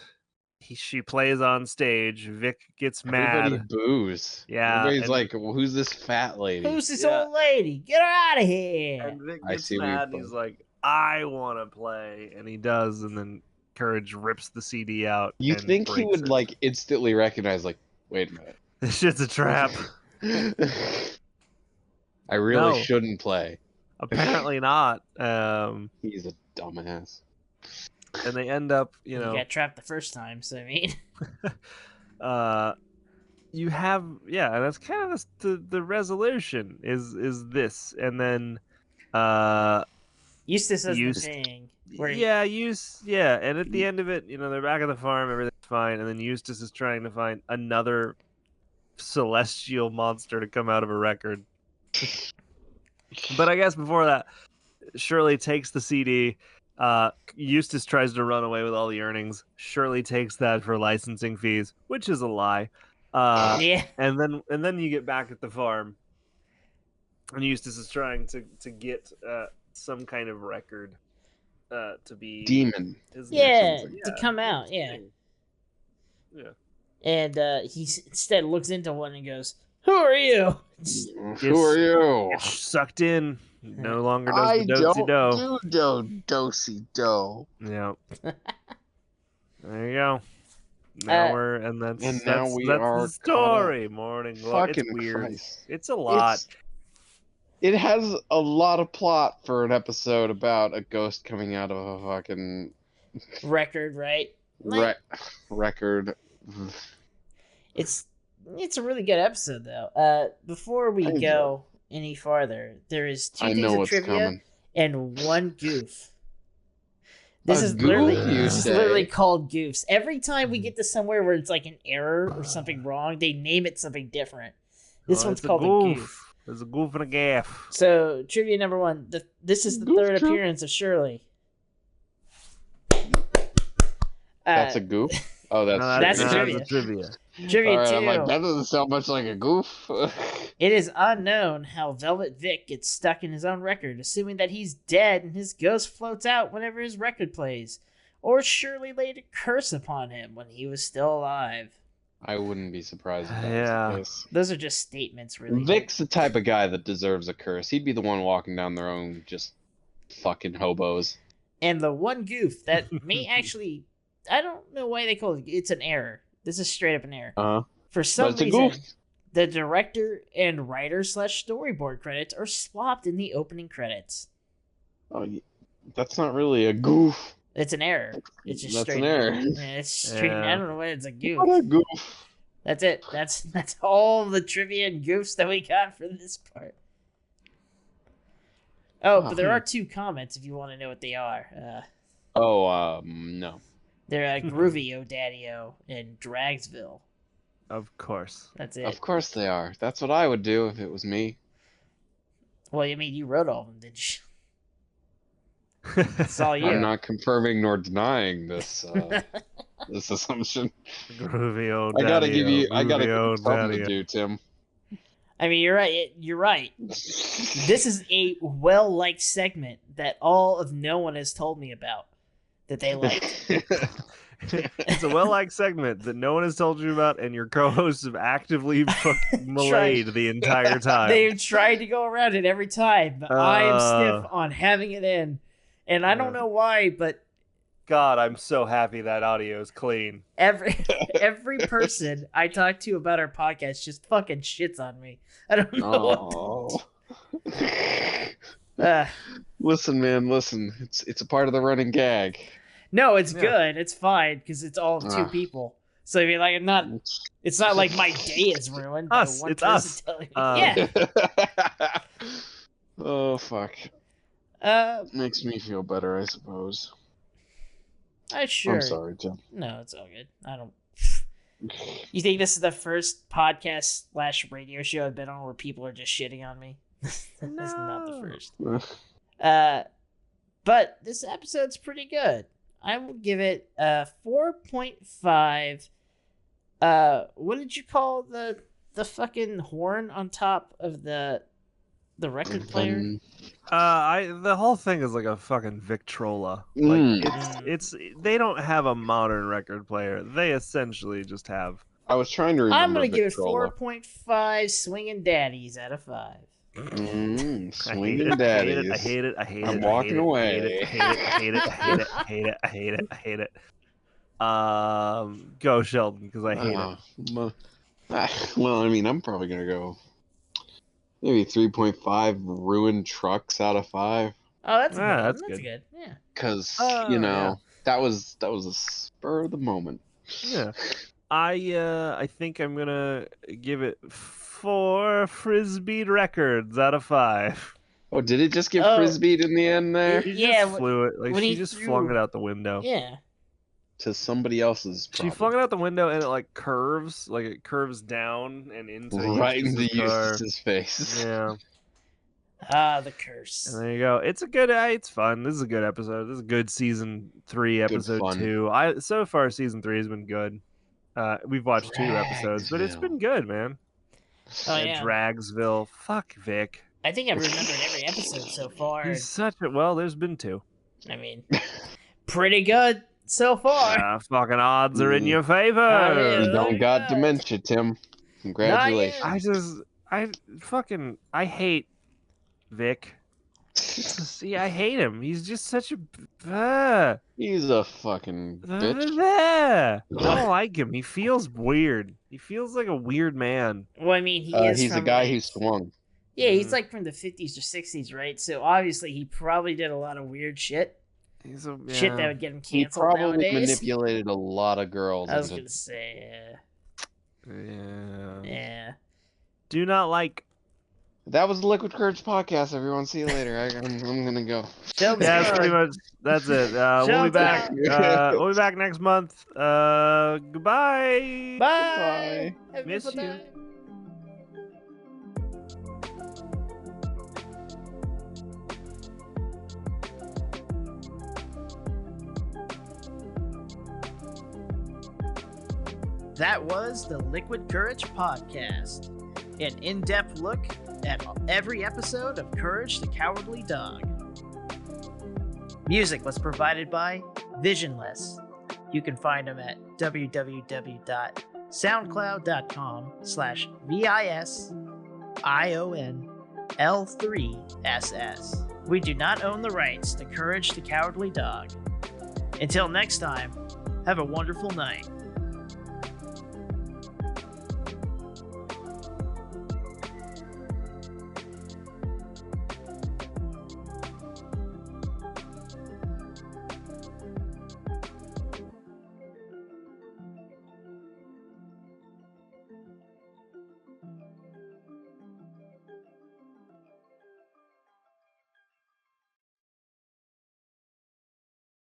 Speaker 1: She plays on stage. Vic gets mad.
Speaker 2: Everybody boos.
Speaker 1: Yeah.
Speaker 2: Everybody's like, who's this fat lady?
Speaker 3: Who's this old lady? Get her out of here.
Speaker 1: And Vic gets mad and he's like, I want to play. And he does. And then Courage rips the CD out.
Speaker 2: You think he would like instantly recognize, like, wait a minute.
Speaker 1: This shit's a trap.
Speaker 2: I really shouldn't play.
Speaker 1: Apparently not.
Speaker 2: He's a dumbass.
Speaker 1: And they end up, you
Speaker 3: got trapped the first time, so I mean,
Speaker 1: you have, and that's kind of the resolution is this, and then
Speaker 3: Eustace does the thing.
Speaker 1: And at the end of it, they're back at the farm, everything's fine, and then Eustace is trying to find another celestial monster to come out of a record. But I guess before that, Shirley takes the CD. Eustace tries to run away with all the earnings. Shirley takes that for licensing fees, which is a lie. And then you get back at the farm, and Eustace is trying to get some kind of record to be
Speaker 2: demon.
Speaker 3: To come out. Yeah. And he instead looks into one and goes, "Who are you?
Speaker 2: Who are you?"
Speaker 1: Gets sucked in. No longer does the do-si-do.
Speaker 2: I don't do do-si-do.
Speaker 1: Yeah. There you go. That's the story. Morning Glory. It's weird.
Speaker 2: Christ.
Speaker 1: It's a lot.
Speaker 2: It has a lot of plot for an episode about a ghost coming out of a fucking
Speaker 3: record, right?
Speaker 2: Record.
Speaker 3: It's a really good episode though. Before we go any farther, there is 2 things of trivia and 1 goof. This is literally called goofs. Every time we get to somewhere where it's like an error or something wrong, they name it something different. This one's called a goof.
Speaker 1: There's a goof and a gaff.
Speaker 3: So trivia number 1. This is the third appearance of Shirley.
Speaker 2: That's a goof? Oh, that's
Speaker 3: trivia. Trivia
Speaker 2: right,
Speaker 3: 2.
Speaker 2: I'm like, that doesn't sound much like a goof.
Speaker 3: It is unknown how Velvet Vic gets stuck in his own record, assuming that he's dead and his ghost floats out whenever his record plays. Or Shirley laid a curse upon him when he was still alive.
Speaker 2: I wouldn't be surprised if that was the case.
Speaker 3: Those are just statements, really.
Speaker 2: Vic's the type of guy that deserves a curse. He'd be the one walking down their own just fucking hobos.
Speaker 3: And the 1 goof that may actually... I don't know why they call it. It's an error. This is straight up an error. For some reason, the director and writer/storyboard credits are swapped in the opening credits.
Speaker 2: Oh, that's not really a goof.
Speaker 3: It's an error. It's just
Speaker 2: that's
Speaker 3: straight.
Speaker 2: An error.
Speaker 3: Yeah, it's straight. I don't know why it's a goof.
Speaker 2: What a goof.
Speaker 3: That's it. That's all the trivia and goofs that we got for this part. But there are 2 comments if you want to know what they are.
Speaker 2: No.
Speaker 3: They're Groovy O'Daddy-O and Dragsville.
Speaker 1: Of course.
Speaker 3: That's it.
Speaker 2: Of course they are. That's what I would do if it was me.
Speaker 3: Well, I mean, you wrote all of them, didn't you? That's all you.
Speaker 2: I'm not confirming nor denying this this assumption.
Speaker 1: Groovy O'Daddy-O.
Speaker 2: I gotta give you something to do, Tim.
Speaker 3: I mean, you're right. You're right. This is a well-liked segment that all of no one has told me about that they liked.
Speaker 1: It's a well-liked segment that no one has told you about, and your co-hosts have actively fucking malayed the entire time.
Speaker 3: They've tried to go around it every time, but I am stiff on having it in. And I don't know why, but...
Speaker 1: God, I'm so happy that audio is clean.
Speaker 3: Every person I talk to about our podcast just fucking shits on me. I don't know
Speaker 2: Listen, man, listen. It's a part of the running gag.
Speaker 3: No, it's good. It's fine because it's all of two people. So I mean, like, it's not like my day is ruined.
Speaker 1: It's us.
Speaker 3: Yeah.
Speaker 2: Oh fuck. Makes me feel better, I suppose. I'm sorry, Tim.
Speaker 3: No, it's all good. I don't. You think this is the first podcast / radio show I've been on where people are just shitting on me? That's not the first. But this episode's pretty good. I will give it a 4.5. What did you call the fucking horn on top of the record player?
Speaker 1: The whole thing is like a fucking Victrola. Like it's they don't have a modern record player. They essentially just have.
Speaker 2: I was trying to remember.
Speaker 3: I'm gonna give it 4.5 swinging daddies out of 5.
Speaker 2: Swinging daddies.
Speaker 1: I hate it.
Speaker 2: I'm walking away.
Speaker 1: I hate it. Go Sheldon, because I hate it.
Speaker 2: Well, I mean, I'm probably gonna go maybe 3.5 ruined trucks out of 5.
Speaker 3: Oh, that's good. That's good. Yeah.
Speaker 2: Because that was a spur of the moment.
Speaker 1: Yeah. I think I'm gonna give it 4 frisbee records out of 5.
Speaker 2: Oh, did it just get frisbeed in the end there?
Speaker 1: She just flew it. Like she just flung it out the window.
Speaker 3: Yeah.
Speaker 2: To somebody else's problem.
Speaker 1: She flung it out the window and it like curves down and into
Speaker 2: Eustace's face.
Speaker 1: Yeah.
Speaker 3: The curse.
Speaker 1: And there you go. It's fun. This is a good episode. This is a good season 3, episode 2. So far season 3 has been good. We've watched 2 episodes, but it's been good, man.
Speaker 3: Oh yeah.
Speaker 1: Dragsville. Fuck Vic.
Speaker 3: I think I've remembered every episode so far.
Speaker 1: He's there's been 2.
Speaker 3: I mean, pretty good so far.
Speaker 1: Fucking odds are in your favor.
Speaker 2: You don't got dementia, Tim. Congratulations.
Speaker 1: I hate Vic. See, I hate him. He's just such a.
Speaker 2: He's a fucking bitch.
Speaker 1: I don't like him. He feels weird. He feels like a weird man.
Speaker 3: Well, I mean, he's
Speaker 2: a guy who swung.
Speaker 3: Yeah, he's like from the 50s or 60s, right? So obviously he probably did a lot of weird shit. Shit that would get him canceled
Speaker 2: nowadays. He probably
Speaker 3: nowadays.
Speaker 2: manipulated a lot of girls.
Speaker 3: I was going to say, Yeah.
Speaker 1: Do not like.
Speaker 2: That was the Liquid Courage podcast, everyone. See you later. I'm gonna go.
Speaker 1: That's pretty much. That's it. We'll be back. We'll be back next month. Goodbye.
Speaker 3: Bye.
Speaker 1: Miss you. That was the Liquid Courage podcast. An in-depth look at every episode of Courage the Cowardly Dog. Music was provided by Visionless. You can find them at www.soundcloud.com/VISIONL3SS. We do not own the rights to Courage the Cowardly Dog. Until next time, have a wonderful night.